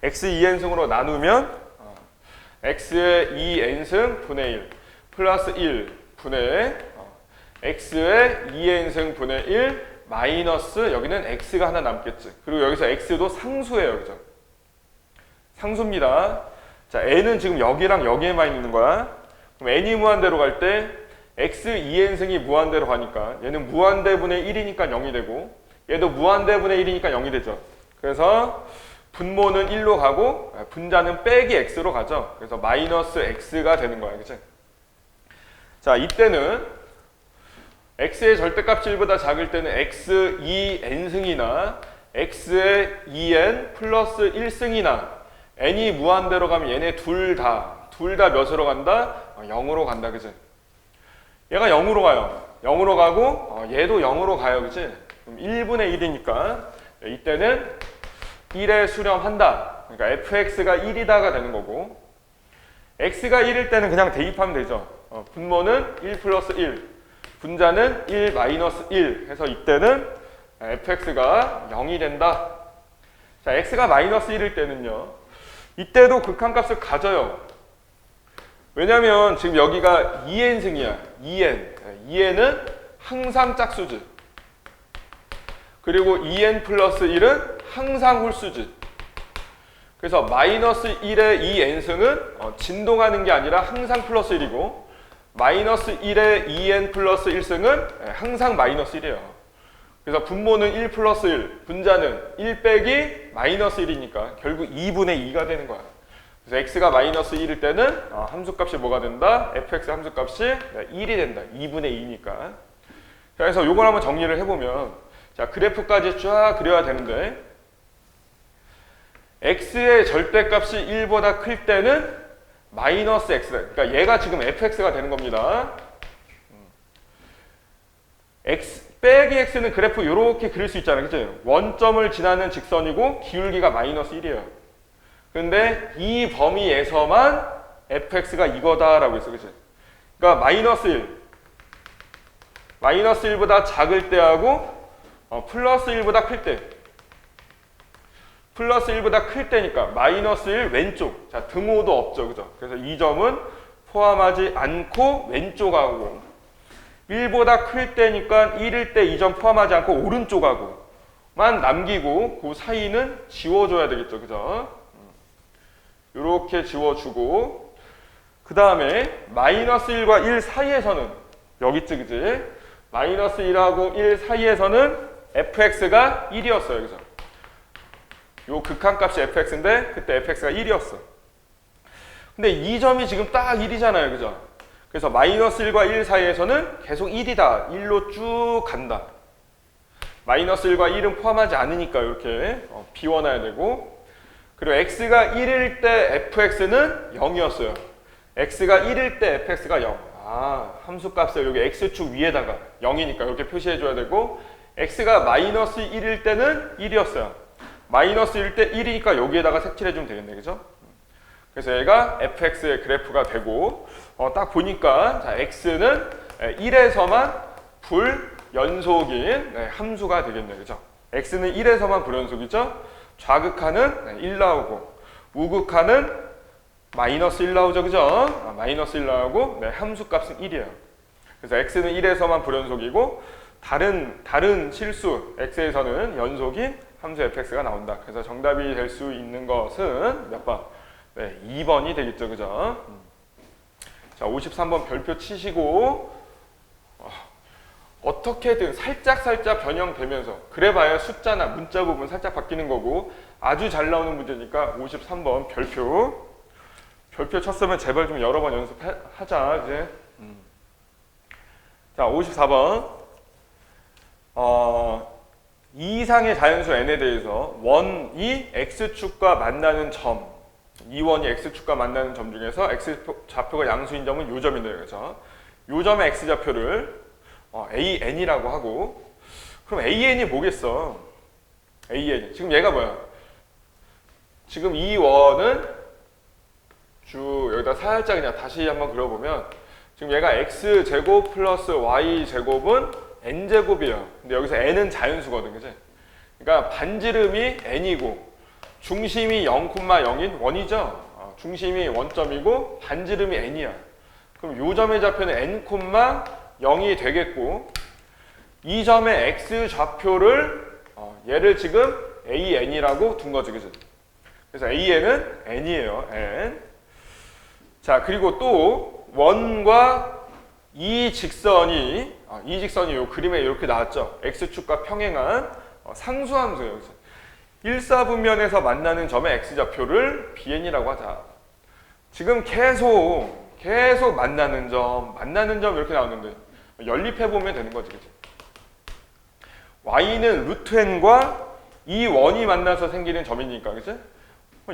x 2n승으로 나누면 x의 2n승 분의 1 플러스 1 분의 x의 2n승 분의 1 마이너스 여기는 x가 하나 남겠지. 그리고 여기서 x도 상수예요, 그죠? 상수입니다. 자, n은 지금 여기랑 여기에만 있는 거야. 그럼 n이 무한대로 갈 때 x 2n승이 무한대로 가니까 얘는 무한대분의 1이니까 0이 되고, 얘도 무한대분의 1이니까 0이 되죠. 그래서 분모는 1로 가고 분자는 빼기 x로 가죠. 그래서 마이너스 x가 되는 거야, 그치? 자, 이때는 x의 절대값이 1보다 작을 때는 x 2n승이나 x의 2n 플러스 1승이나 n이 무한대로 가면 얘네 둘 다 몇으로 간다? 0으로 간다, 그치? 얘가 0으로 가요. 0으로 가고 얘도 0으로 가요, 그치? 그럼 1분의 1이니까 이때는 1에 수렴한다. 그러니까 fx가 1이다가 되는 거고, x가 1일 때는 그냥 대입하면 되죠. 분모는 1 플러스 1, 분자는 1 마이너스 1 해서 이때는 fx가 0이 된다. 자, x가 마이너스 1일 때는요, 이때도 극한값을 가져요. 왜냐면 지금 여기가 2n승이야. 2n은 항상 짝수지. 그리고 2n 플러스 1은 항상 홀수지. 그래서 마이너스 1의 2n승은 진동하는 게 아니라 항상 플러스 1이고, 마이너스 1의 2n 플러스 1승은 항상 마이너스 1이에요. 그래서 분모는 1 플러스 1, 분자는 1 빼기 마이너스 1이니까 결국 2분의 2가 되는 거야. 그래서 x가 마이너스 1일 때는 함수값이 뭐가 된다? fx 함수값이 1이 된다. 2분의 2니까. 그래서 요걸 한번 정리를 해보면, 자, 그래프까지 쫙 그려야 되는데, x의 절대값이 1보다 클 때는 마이너스 x다. 그러니까 얘가 지금 fx가 되는 겁니다. x 빼기 x는 그래프 이렇게 그릴 수 있잖아요, 그치? 원점을 지나는 직선이고 기울기가 마이너스 1이에요. 근데 이 범위에서만 fx가 이거다라고 했어, 그치? 그러니까 마이너스 1, 마이너스 1보다 작을 때하고 플러스 1보다 클 때, 플러스 1보다 클 때니까 마이너스 1 왼쪽, 자, 등호도 없죠, 그죠? 그래서 이 점은 포함하지 않고 왼쪽하고, 1보다 클 때니까 1일 때 이 점 포함하지 않고 오른쪽하고만 남기고 그 사이는 지워줘야 되겠죠, 그죠? 이렇게 지워주고, 그 다음에 마이너스 1과 1 사이에서는 여기 있지, 그지? 마이너스 1하고 1 사이에서는 fx가 1이었어요, 그죠? 요 극한값이 fx인데 그때 fx가 1이었어. 근데 이 점이 지금 딱 1이잖아요, 그죠? 그래서 마이너스 1과 1 사이에서는 계속 1이다. 1로 쭉 간다. 마이너스 1과 1은 포함하지 않으니까 이렇게 비워놔야 되고, 그리고 x가 1일 때 fx는 0이었어요. x가 1일 때 fx가 0. 함수값을 여기 x축 위에다가 0이니까 이렇게 표시해줘야 되고, x가 마이너스 1일 때는 1이었어요. 마이너스 1일 때 1이니까 여기에다가 색칠해주면 되겠네, 그죠? 그래서 얘가 fx의 그래프가 되고, 딱 보니까 자, x는 1에서만 불연속인 함수가 되겠네, 그죠? x는 1에서만 불연속이죠? 좌극하는 1 나오고, 우극하는 마이너스 1 나오죠, 그죠? 마이너스 1 나오고, 함수값은 1이에요. 그래서 x는 1에서만 불연속이고, 다른 실수 x에서는 연속인 함수 fx가 나온다. 그래서 정답이 될 수 있는 것은 몇 번? 2번이 되겠죠, 그죠? 자, 53번 별표 치시고, 어떻게든 살짝 변형되면서 그래봐야 숫자나 문자 부분 살짝 바뀌는 거고 아주 잘 나오는 문제니까 53번 별표 쳤으면 제발 좀 여러 번 연습하자 이제. 자 54번 이 이상의 자연수 n에 대해서 원이 x축과 만나는 점 2원이 x축과 만나는 점 중에서 x좌표가 양수인 점은 요 점이네요. 그래서 요 점의 x좌표를 AN이라고 하고 그럼 AN이 뭐겠어? AN 지금 얘가 뭐야? 지금 이 원은 여기다 살짝 그냥 다시 한번 그려보면 지금 얘가 x제곱 플러스 y제곱은 n제곱이에요. 근데 여기서 n은 자연수거든, 그치? 그러니까 반지름이 n이고 중심이 0,0인 원이죠? 중심이 원점이고 반지름이 n이야. 그럼 요 점의 좌표는 n,0이 되겠고 이 점의 x좌표를 얘를 지금 AN이라고 둔 거지, 그치? 그래서 AN은 n이에요, n. 자, 그리고 또 원과 이 직선이 요 그림에 이렇게 나왔죠. x축과 평행한 상수함수예요. 일사분면에서 만나는 점의 x좌표를 BN이라고 하자. 지금 계속 만나는 점 이렇게 나오는데 연립해보면 되는 거지, 그치? y는 루트 n과 이 원이 만나서 생기는 점이니까, 그치?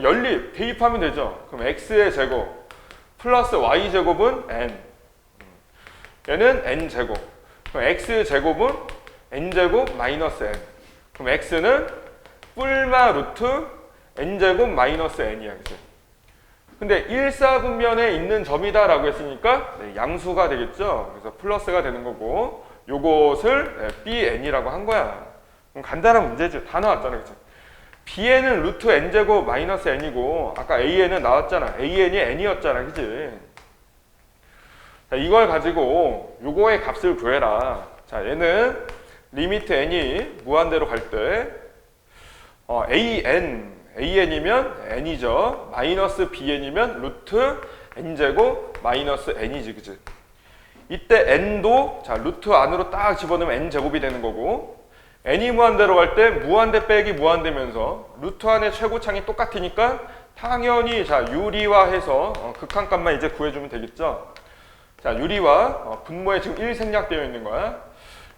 연립, 대입하면 되죠. 그럼 x의 제곱 플러스 y제곱은 n. 얘는 n제곱. 그럼 x제곱은 n제곱 마이너스 n. 그럼 x는 뿔마 루트 n제곱 마이너스 n이야. 그치? 근데 일사분면에 있는 점이다 라고 했으니까 양수가 되겠죠. 그래서 플러스가 되는 거고 요것을 bn이라고 한 거야. 그럼 간단한 문제지. 다 나왔잖아. 그치? bn은 루트 n제곱 마이너스 n이고 아까 an은 나왔잖아. an이 n이었잖아. 그치? 자, 이걸 가지고 요거의 값을 구해라. 자, 얘는 리미트 n이 무한대로 갈 때 an이면 n이죠. 마이너스 bn이면 루트 n제곱 마이너스 n이지, 그치? 이때 n도 자 루트 안으로 딱 집어넣으면 n제곱이 되는 거고 n이 무한대로 갈 때 무한대 빼기 무한대면서 루트 안의 최고창이 똑같으니까 당연히 자 유리화해서 극한값만 이제 구해주면 되겠죠. 자 유리화 분모에 지금 1 생략되어 있는 거야.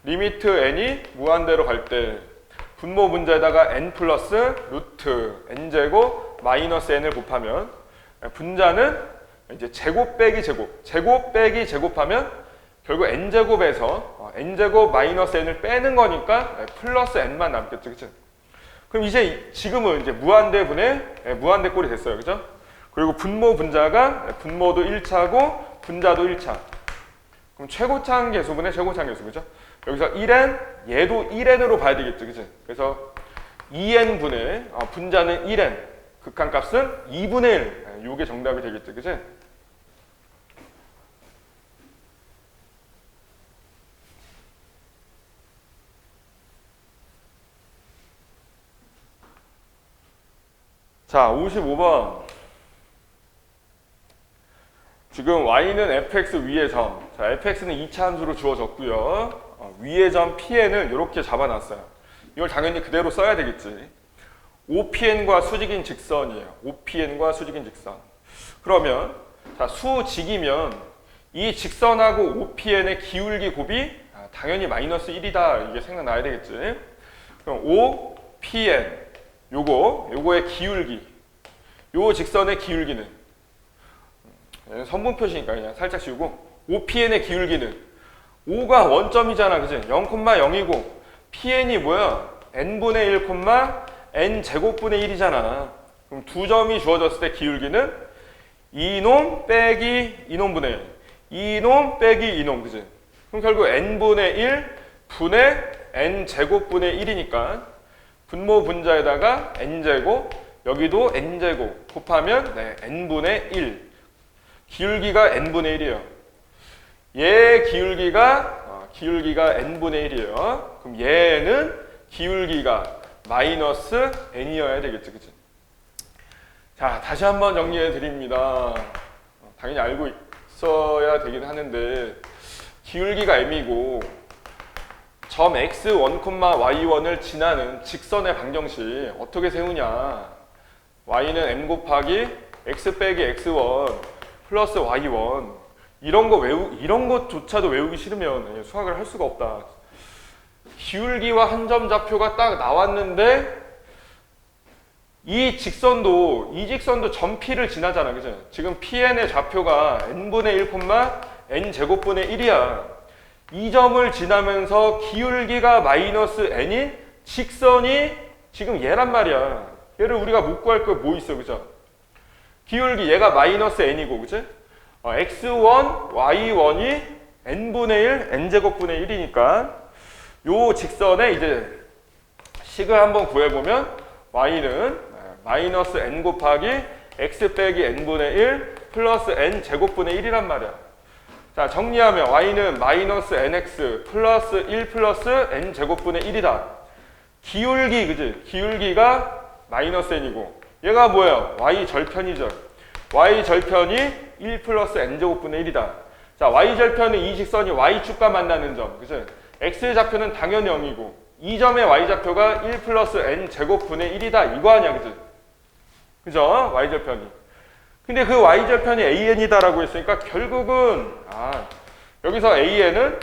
리미트 n이 무한대로 갈 때 분모 분자에다가 n 플러스 루트 n제곱 마이너스 n을 곱하면 분자는 이제 제곱 빼기 제곱하면 결국 n제곱에서 n제곱 마이너스 n을 빼는 거니까 플러스 n만 남겠죠, 그치? 그럼 이제 지금은 이제 무한대 꼴이 됐어요, 그죠? 그리고 분모 분자가 분모도 1차고 분자도 1차. 그럼 최고차항 계수분의 최고차항 계수, 그죠? 여기서 1n, 얘도 1n으로 봐야 되겠죠, 그치? 그래서 2n분의 분자는 1n, 극한값은 2분의 1. 이게 정답이 되겠죠, 그치? 자, 55번. 지금 y는 fx 위의 점. 자, fx는 2차 함수로 주어졌고요. 위의 점 pn을 이렇게 잡아놨어요. 이걸 당연히 그대로 써야 되겠지. OPN과 수직인 직선이에요. OPN과 수직인 직선. 그러면 자, 수직이면 이 직선하고 OPN의 기울기 곱이 당연히 마이너스 1이다. 이게 생각나야 되겠지. 그럼 OPN 요거의 기울기, 요 직선의 기울기는 선분 표시니까 그냥 살짝 지우고 OPN의 기울기는 5가 원점이잖아, 그치? 0,0이고 PN이 뭐야? n분의 1, n 제곱분의 1이잖아. 그럼 두 점이 주어졌을 때 기울기는 2놈 빼기 2놈분의 1, 2놈 빼기 2놈, 그치? 그럼 결국 n분의 1 분의 n 제곱분의 1이니까 분모 분자에다가 n제곱, 여기도 n제곱 곱하면 n분의 1. 기울기가 n분의 1이에요. 얘 기울기가 n분의 1이에요. 그럼 얘는 기울기가 마이너스 n이어야 되겠지, 그치? 자, 다시 한번 정리해 드립니다. 당연히 알고 있어야 되긴 하는데 기울기가 m이고 점 x1, y1을 지나는 직선의 방정식 어떻게 세우냐. y는 m 곱하기 x 빼기 x1 플러스 y1. 이런 것조차도 외우기 싫으면 수학을 할 수가 없다. 기울기와 한 점 좌표가 딱 나왔는데 이 직선도 점 P를 지나잖아. 그죠? 지금 PN의 좌표가 n분의 1, n 제곱분의 1이야. 이 점을 지나면서 기울기가 마이너스 n인 직선이 지금 얘란 말이야. 얘를 우리가 못 구할 거 뭐 있어, 그죠? 기울기 얘가 마이너스 n이고, 그죠? x1, y1이 n분의 1, n제곱분의 1이니까 요 직선에 이제 식을 한번 구해보면 y는 마이너스 n 곱하기 x 빼기 n분의 1 플러스 n 제곱분의 1이란 말이야. 자, 정리하면 y는 마이너스 nx 플러스 1 플러스 n 제곱분의 1이다. 기울기, 그지? 기울기가 마이너스 n이고 얘가 뭐예요? y 절편이죠. y 절편이 1 플러스 n 제곱분의 1이다. 자, y 절편은 이 직선이 y축과 만나는 점, 그죠? x 좌표는 당연히 0이고 이 점의 y 좌표가 1 플러스 n 제곱분의 1이다. 이거 아니야, 그죠? 그죠? y 절편이. 근데 그 y 절편이 an이다라고 했으니까 결국은 여기서 an은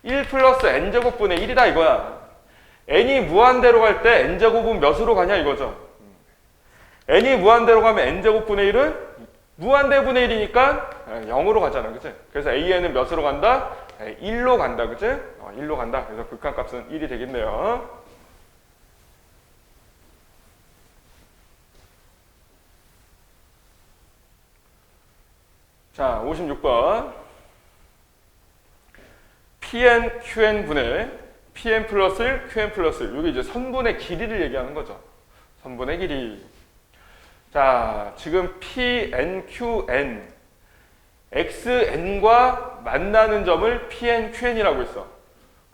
1 플러스 n 제곱분의 1이다 이거야. n이 무한대로 갈 때 n 제곱은 몇으로 가냐 이거죠. n이 무한대로 가면 n 제곱분의 1은 무한대분의 1이니까 0으로 가잖아, 그치? 그래서 an은 몇으로 간다? 1로 간다, 그치? 1로 간다. 그래서 극한값은 1이 되겠네요. 자, 56번. Pn, Qn 분의 Pn 플러스 1, Qn 플러스 1. 이게 이제 선분의 길이를 얘기하는 거죠. 선분의 길이. 자, 지금 Pn, Qn. Xn과 만나는 점을 Pn, Qn이라고 했어.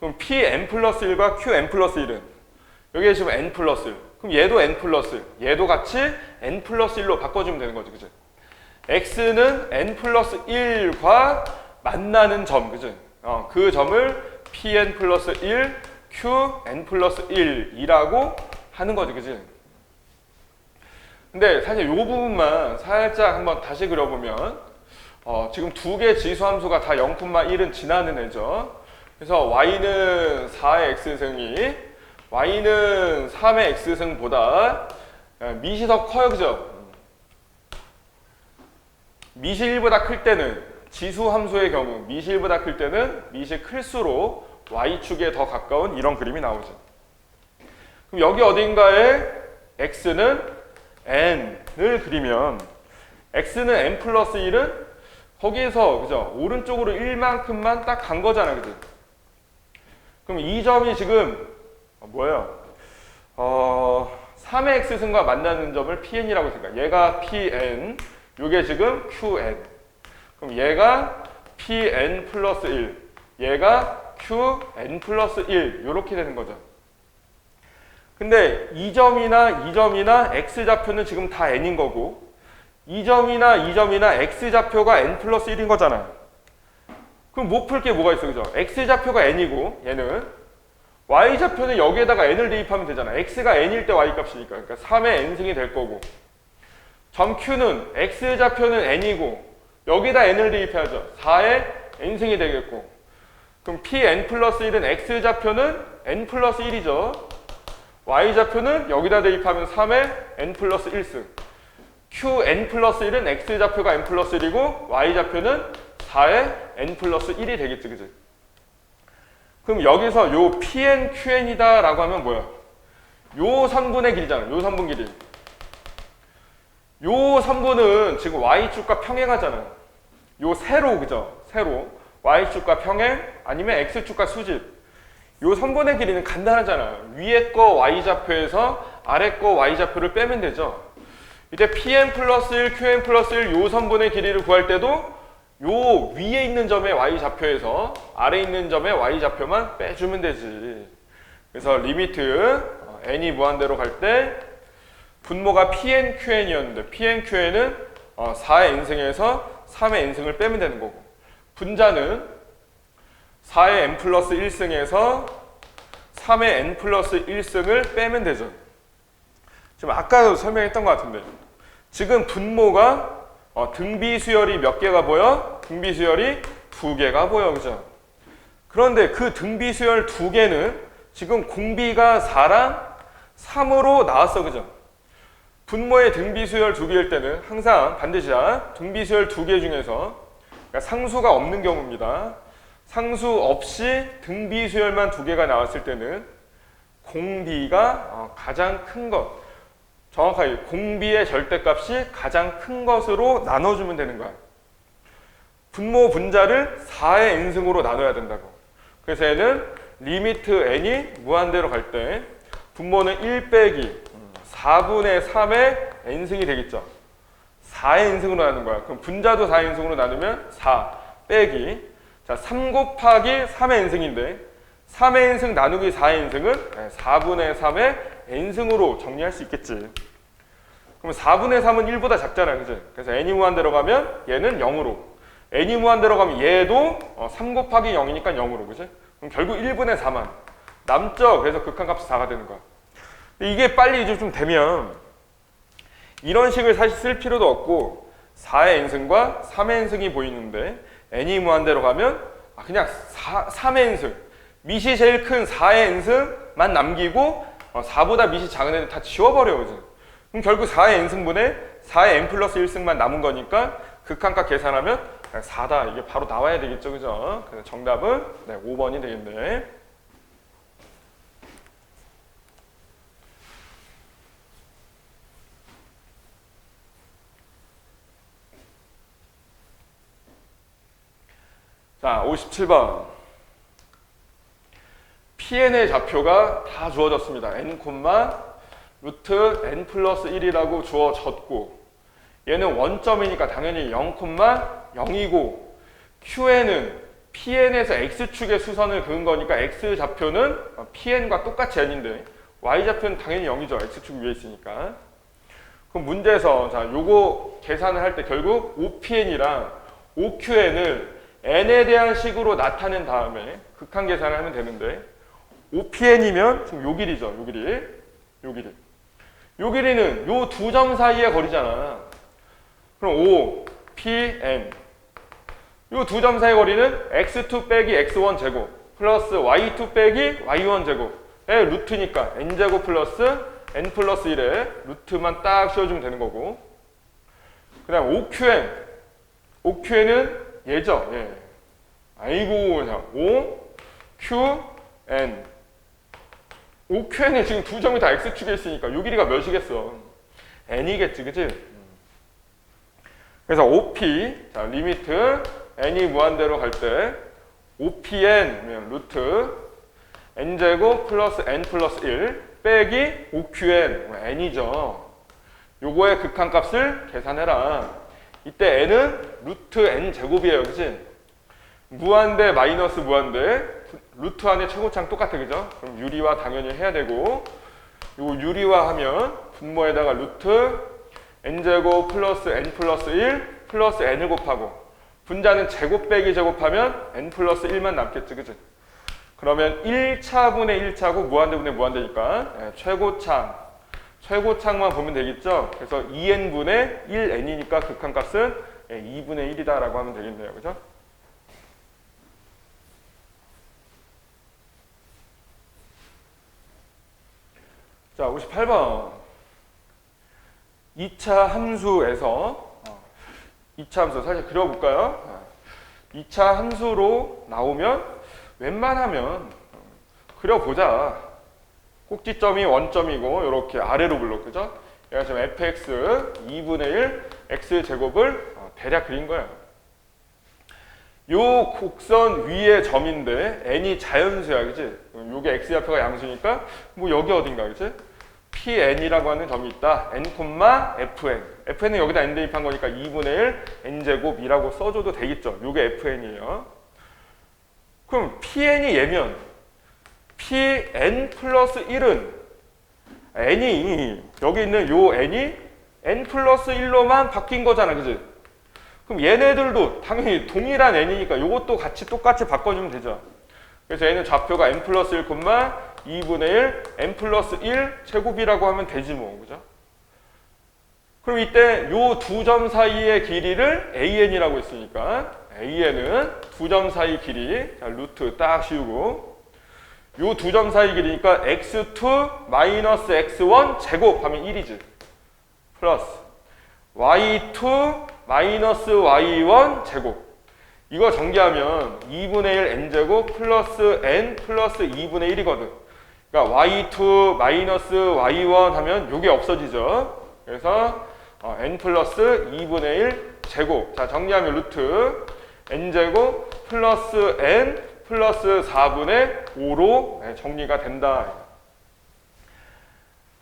그럼 Pn 플러스 1과 Qn 플러스 1은 여기에 지금 n 플러스 1. 그럼 얘도 n 플러스 1. 얘도 같이 n 플러스 1로 바꿔주면 되는 거지, 그치? X는 n 플러스 1과 만나는 점, 그치? 그 점을 Pn 플러스 1, Qn 플러스 1이라고 하는 거지, 그치? 근데 사실 이 부분만 살짝 한번 다시 그려보면 지금 두 개 지수함수가 다 0,1은 지나는 애죠. 그래서 y는 4의 x승이 y는 3의 x승보다 밑이 더 커요, 그죠? 밑이 1보다 클 때는 지수함수의 경우 밑이 1보다 클 때는 밑이 클수록 y축에 더 가까운 이런 그림이 나오죠. 그럼 여기 어딘가에 x는 n을 그리면 x는 n 플러스 1은 거기에서 그죠? 오른쪽으로 1만큼만 딱 간 거잖아, 그죠? 그럼 이 점이 지금 뭐예요? 3의 x승과 만나는 점을 Pn이라고 했으니까 얘가 Pn, 요게 지금 Qn. 그럼 얘가 Pn 플러스 1, 얘가 Qn 플러스 1 이렇게 되는 거죠. 근데 이 점이나 x좌표는 지금 다 n인 거고 이 점이나 x좌표가 n 플러스 1인 거잖아. 그럼 못 풀 게 뭐가 있어, 그죠? x좌표가 n이고 얘는 y좌표는 여기에다가 n을 대입하면 되잖아. x가 n일 때 y값이니까. 그러니까 3의 n승이 될 거고 점 q는 x좌표는 n이고 여기다 n을 대입해야죠. 4의 n승이 되겠고 그럼 pn 플러스 1은 x좌표는 n 플러스 1이죠. y좌표는 여기다 대입하면 3의 n 플러스 1승. qn 플러스 1은 x좌표가 n 플러스 1이고 y좌표는 4의 n 플러스 1이 되겠지, 그치? 그럼 여기서 요 pn, qn이다 라고 하면 뭐야? 요 선분의 길이잖아. 요 선분 길이. 요 선분은 지금 y축과 평행하잖아. 요 세로, 그죠? 세로. y축과 평행 아니면 x축과 수직. 요 선분의 길이는 간단하잖아. 위에 거 y좌표에서 아래 거 y좌표를 빼면 되죠. 이때 Pn 플러스 1, Qn 플러스 1 요 선분의 길이를 구할 때도 요 위에 있는 점의 y좌표에서 아래 있는 점의 y좌표만 빼주면 되지. 그래서 리미트 n이 무한대로 갈 때 분모가 Pn, Qn이었는데 Pn, Qn은 4의 n승에서 3의 n승을 빼면 되는 거고 분자는 4의 n 플러스 1승에서 3의 n 플러스 1승을 빼면 되죠. 지금 아까도 설명했던 것 같은데 지금 분모가 등비수열이 몇 개가 보여? 등비수열이 2개가 보여. 그죠? 그런데 그 등비수열 2개는 지금 공비가 4랑 3으로 나왔어. 그죠? 분모의 등비수열 2개일 때는 항상 반드시 등비수열 2개 중에서 그러니까 상수가 없는 경우입니다. 상수 없이 등비수열만 2개가 나왔을 때는 공비가 가장 큰 것, 정확하게 공비의 절대값이 가장 큰 것으로 나눠주면 되는 거야. 분모 분자를 4의 n승으로 나눠야 된다고. 그래서 얘는 리미트 n이 무한대로 갈 때 분모는 1 빼기 4분의 3의 n승이 되겠죠. 4의 n승으로 나누는 거야. 그럼 분자도 4의 n승으로 나누면 4 빼기 3 곱하기 3의 n승인데 3의 n승 나누기 4의 n승은 4분의 3의 n승으로 정리할 수 있겠지. 그럼 4분의 3은 1보다 작잖아. 그치? 그래서 n이 무한대로 가면 얘는 0으로, n이 무한대로 가면 얘도 3 곱하기 0이니까 0으로. 그치? 그럼 결국 1분의 4만 남죠. 그래서 극한값이 4가 되는 거야. 근데 이게 빨리 이제 좀 되면 이런 식을 사실 쓸 필요도 없고 4의 n승과 3의 n승이 보이는데 n이 무한대로 가면 그냥 3의 n승, 밑이 제일 큰 4의 n승만 남기고 4보다 밑이 작은 애들 다 지워버려. 그치? 그럼 결국 4의 n승분에 4의 n 플러스 1승만 남은 거니까 극한값 계산하면 그냥 4다. 이게 바로 나와야 되겠죠. 그죠? 그래서 정답은 5번이 되겠네. 자, 57번. PN의 좌표가 다 주어졌습니다. n, 루트 n 플러스 1이라고 주어졌고 얘는 원점이니까 당연히 0,0이고 QN은 PN에서 X축의 수선을 그은 거니까 X 좌표는 PN과 똑같이 n인데 Y 좌표는 당연히 0이죠. X축 위에 있으니까. 그럼 문제에서 자, 요거 계산을 할 때 결국 OPN이랑 OQN을 n에 대한 식으로 나타낸 다음에 극한 계산을 하면 되는데 OPN이면 지금 요 길이죠. 요 길이. 요 길이. 요 길이는 요 두 점 사이의 거리잖아. 그럼 OPN. 요 두 점 사이의 거리는 x2 빼기 x1 제곱 플러스 y2 빼기 y1 제곱의 루트니까 n제곱 플러스 n 플러스 1의 루트만 딱 씌워주면 되는 거고 그 다음 OQN. OQN은 얘죠. 예. 아이고, 자, OQN. OQN에 지금 두 점이 다 X축에 있으니까 요 길이가 몇이겠어? N이겠지, 그치? 그래서 OP, 자, 리미트 N이 무한대로 갈 때 OPN, 루트 N제곱 플러스 N 플러스 1 빼기 OQN, N이죠. 요거의 극한값을 계산해라. 이때 n은 루트 n 제곱이에요. 그치? 무한대 마이너스 무한대 루트 안에 최고창 똑같아. 그죠? 그럼 유리화 당연히 해야 되고 요거 유리화 하면 분모에다가 루트 n제곱 플러스 n 플러스 1 플러스 n을 곱하고 분자는 제곱 빼기 제곱하면 n 플러스 1만 남겠지. 그치? 그러면 1차분의 1차고 무한대분의 무한대니까 최고창만 보면 되겠죠? 그래서 2n분의 1n이니까 극한값은 2분의 1이다 라고 하면 되겠네요. 그죠? 자, 58번. 2차 함수에서 2차 함수 살짝 그려볼까요? 2차 함수로 나오면 웬만하면 그려보자. 꼭지점이 원점이고 이렇게 아래로 불러. 그죠? 얘가 지금 fx 2분의 1 x제곱을 대략 그린 거야. 요 곡선 위에 점인데 n이 자연수야. 그치? 요게 x좌표가 양수니까 뭐 여기 어딘가. 그치? pn이라고 하는 점이 있다. n, fn. fn은 여기다 n 대입한 거니까 2분의 1 n제곱이라고 써줘도 되겠죠. 요게 fn이에요. 그럼 pn이 얘면 pn 플러스 1은 n이 여기 있는 요 n이 n 플러스 1로만 바뀐 거잖아. 그치? 그럼 얘네들도 당연히 동일한 n이니까 요것도 같이 똑같이 바꿔주면 되죠. 그래서 얘는 좌표가 n 플러스 1, 2분의 1 n 플러스 1 제곱이라고 하면 되지 뭐, 그죠? 그럼 이때 요 두 점 사이의 길이를 an이라고 했으니까 an은 두 점 사이 길이, 자, 루트 딱 씌우고 요 두 점 사이 길이니까 x2 마이너스 x1 제곱하면 1이지. 플러스 y2 마이너스 y1 제곱. 이거 전개하면 2분의 1 n제곱 플러스 n 플러스 2분의 1이거든. 그러니까 y2 마이너스 y1 하면 요게 없어지죠. 그래서 n 플러스 2분의 1 제곱. 자, 정리하면 루트 n제곱 플러스 n 플러스 4분의 5로 정리가 된다.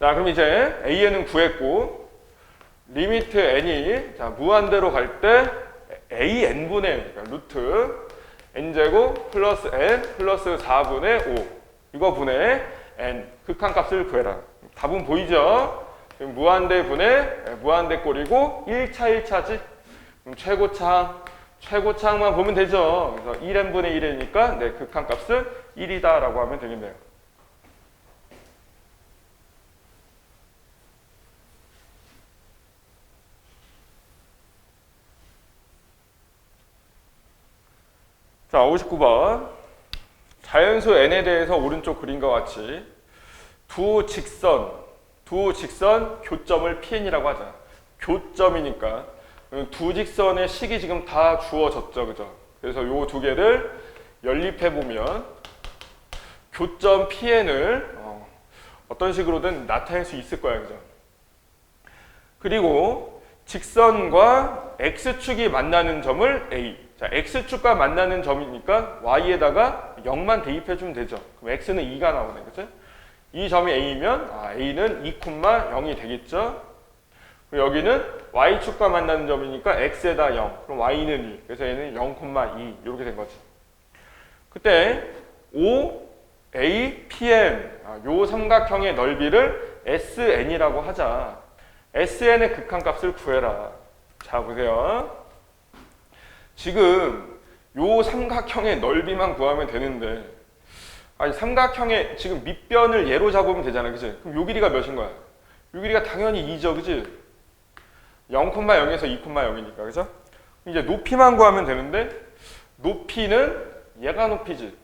자, 그럼 이제 an은 구했고 리미트 n이 자, 무한대로 갈 때 an분의 그러니까 루트 n제곱 플러스 n 플러스 4분의 5 이거 분의 n 극한값을 구해라. 답은 보이죠? 지금 무한대 분의 무한대 꼴이고 1차 1차지. 그럼 최고차항만 보면 되죠. 그래서 1n분의 1이니까 네, 극한값은 1이다 라고 하면 되겠네요. 자, 59번. 자연수 n에 대해서 오른쪽 그림과 같이 두 직선 교점을 PN이라고 하자. 교점이니까 두 직선의 식이 지금 다 주어졌죠, 그죠? 그래서 요 두 개를 연립해 보면 교점 PN을 어떤 식으로든 나타낼 수 있을 거야, 그죠? 그리고 직선과 x축이 만나는 점을 A. 자, x축과 만나는 점이니까 y에다가 0만 대입해 주면 되죠. 그럼 x는 2가 나오네, 그죠? 이 점이 A면 A는 2,0이 되겠죠. 그리고 여기는 Y축과 만나는 점이니까 X에다 0. 그럼 Y는 2. 그래서 얘는 0,2 이렇게 된 거지. 그때 O, A, PM 요 삼각형의 넓이를 SN이라고 하자. SN의 극한값을 구해라. 자, 보세요. 지금 요 삼각형의 넓이만 구하면 되는데 아니 삼각형의 지금 밑변을 예로 잡으면 되잖아, 그치? 그럼 요 길이가 몇인 거야? 요 길이가 당연히 2죠, 그치? 0,0에서 2,0이니까, 그죠? 이제 높이만 구하면 되는데 높이는 얘가 높이지.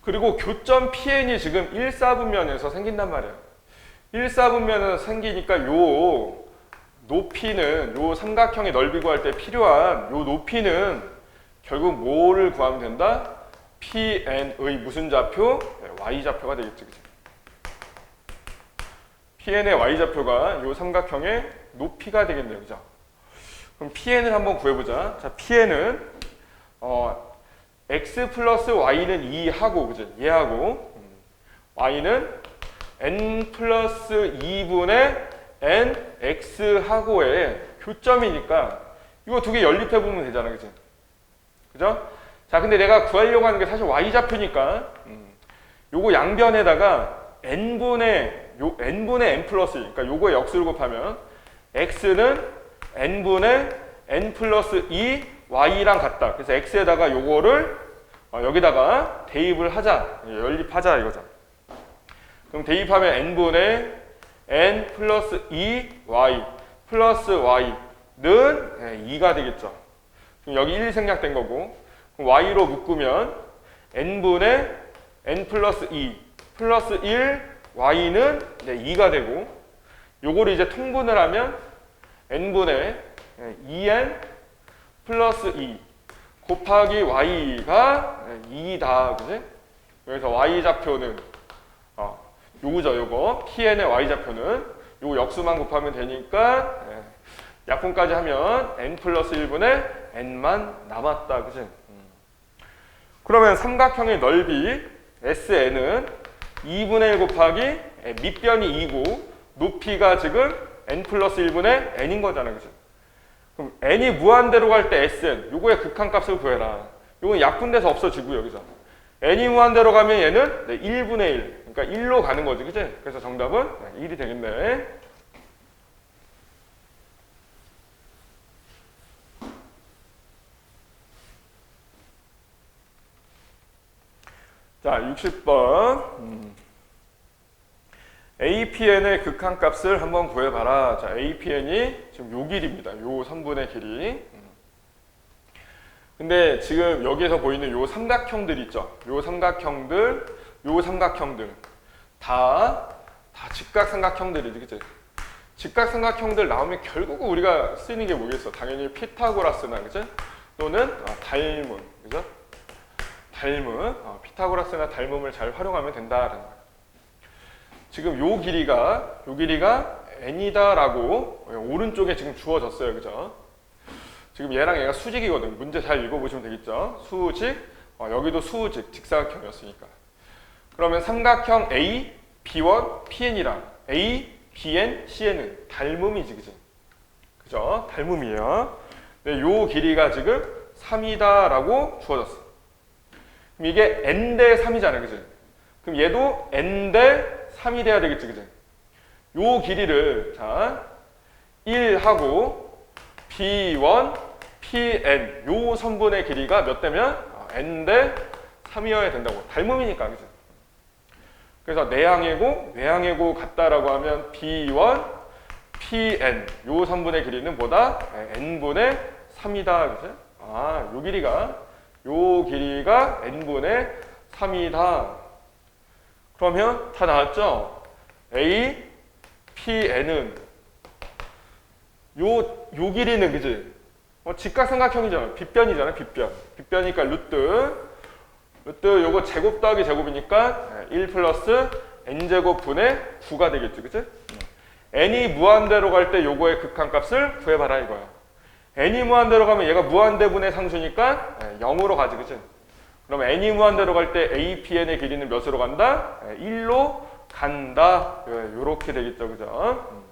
그리고 교점 PN이 지금 1사분면에서 생긴단 말이야. 1사분면에서 생기니까 요 높이는 요 삼각형의 넓이 구할 때 필요한 요 높이는 결국 뭐를 구하면 된다? PN의 무슨 좌표? 네, Y좌표가 되겠지, 그치? PN의 Y좌표가 요 삼각형의 높이가 되겠네요, 그죠? 그럼 PN을 한번 구해보자. 자, PN은 X 플러스 Y는 2하고, 그죠? 얘하고 Y는 N 플러스 2분의 N X하고의 교점이니까 이거 두 개 연립해보면 되잖아, 그치? 그죠? 자, 근데 내가 구하려고 하는 게 사실 Y좌표니까 요거 양변에다가 n분의 n 플러스 그러니까 요거에 역수를 곱하면 x는 n분의 n 플러스 2 y랑 같다. 그래서 x에다가 요거를 여기다가 대입을 하자. 연립하자 이거죠. 그럼 대입하면 n분의 n 플러스 2 y 플러스 y는 2가 되겠죠. 그럼 여기 1이 생략된 거고 그럼 y로 묶으면 n분의 n 플러스 2 플러스 1 y는 2가 되고 요거를 이제 통분을 하면 n분의 2n 플러스 2 곱하기 y가 2다, 그지? 그래서 y좌표는 요거죠, 요거 PN의 y좌표는 요거 역수만 곱하면 되니까 약분까지 하면 n 플러스 1분의 n만 남았다, 그지? 그러면 삼각형의 넓이 SN은 2분의 1 곱하기 밑변이 2고 높이가 지금 n 플러스 1분의 n인 거잖아요, 그죠? 그럼 n이 무한대로 갈 때 SN 요거의 극한값을 구해라. 요건 약분돼서 없어지고요, 그죠? n이 무한대로 가면 얘는 1분의 1 그러니까 1로 가는 거지, 그지? 그래서 정답은 1이 되겠네. 자, 60번. APN의 극한값을 한번 구해봐라. 자, APN이 지금 요 길이입니다. 요 선분의 길이. 근데 지금 여기에서 보이는 요 삼각형들 있죠? 요 삼각형들 다 직각삼각형들이지, 그치? 직각삼각형들 나오면 결국 우리가 쓰는 게 뭐겠어? 당연히 피타고라스나, 그치? 또는 닮음, 그죠? 닮음, 피타고라스나 닮음을 잘 활용하면 된다라는 거야. 지금 요 길이가 n이다라고 오른쪽에 지금 주어졌어요, 그죠? 지금 얘랑 얘가 수직이거든. 문제 잘 읽어보시면 되겠죠? 수직, 여기도 수직, 직사각형이었으니까. 그러면 삼각형 A, B1, PN이랑 A, BN, CN은 닮음이지, 그지? 그죠? 닮음이에요. 근데 요 길이가 지금 3이다라고 주어졌어. 그럼 이게 n 대 3이잖아요, 그지? 그럼 얘도 n 대 3이 돼야 되겠지, 그지? 요 길이를, 자, 1하고 B1, PN, 요 선분의 길이가 몇 대면? n 대 3이어야 된다고. 닮음이니까, 그지? 그래서 내항이고 외항이고 같다라고 하면 B1, PN, 요 선분의 길이는 뭐다? n분의 3이다, 그지? 요 길이가 n분의 3이다. 그러면 다 나왔죠? A, PN은 요 길이는, 그지? 직각삼각형이잖아. 빗변이잖아, 빗변. 빗변이니까 루트 요거 제곱 더하기 제곱이니까 1 플러스 n제곱 분의 9가 되겠지, 그치? n이 무한대로 갈 때 요거의 극한값을 구해봐라 이거야. n이 무한대로 가면 얘가 무한대분의 상수니까 0으로 가지, 그치? 그럼 n이 무한대로 갈 때 a, pn의 길이는 몇으로 간다? 1로 간다. 요렇게 되겠죠, 그죠?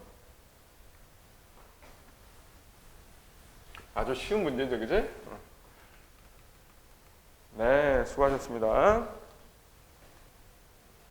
아주 쉬운 문제죠, 그치? 네, 수고하셨습니다.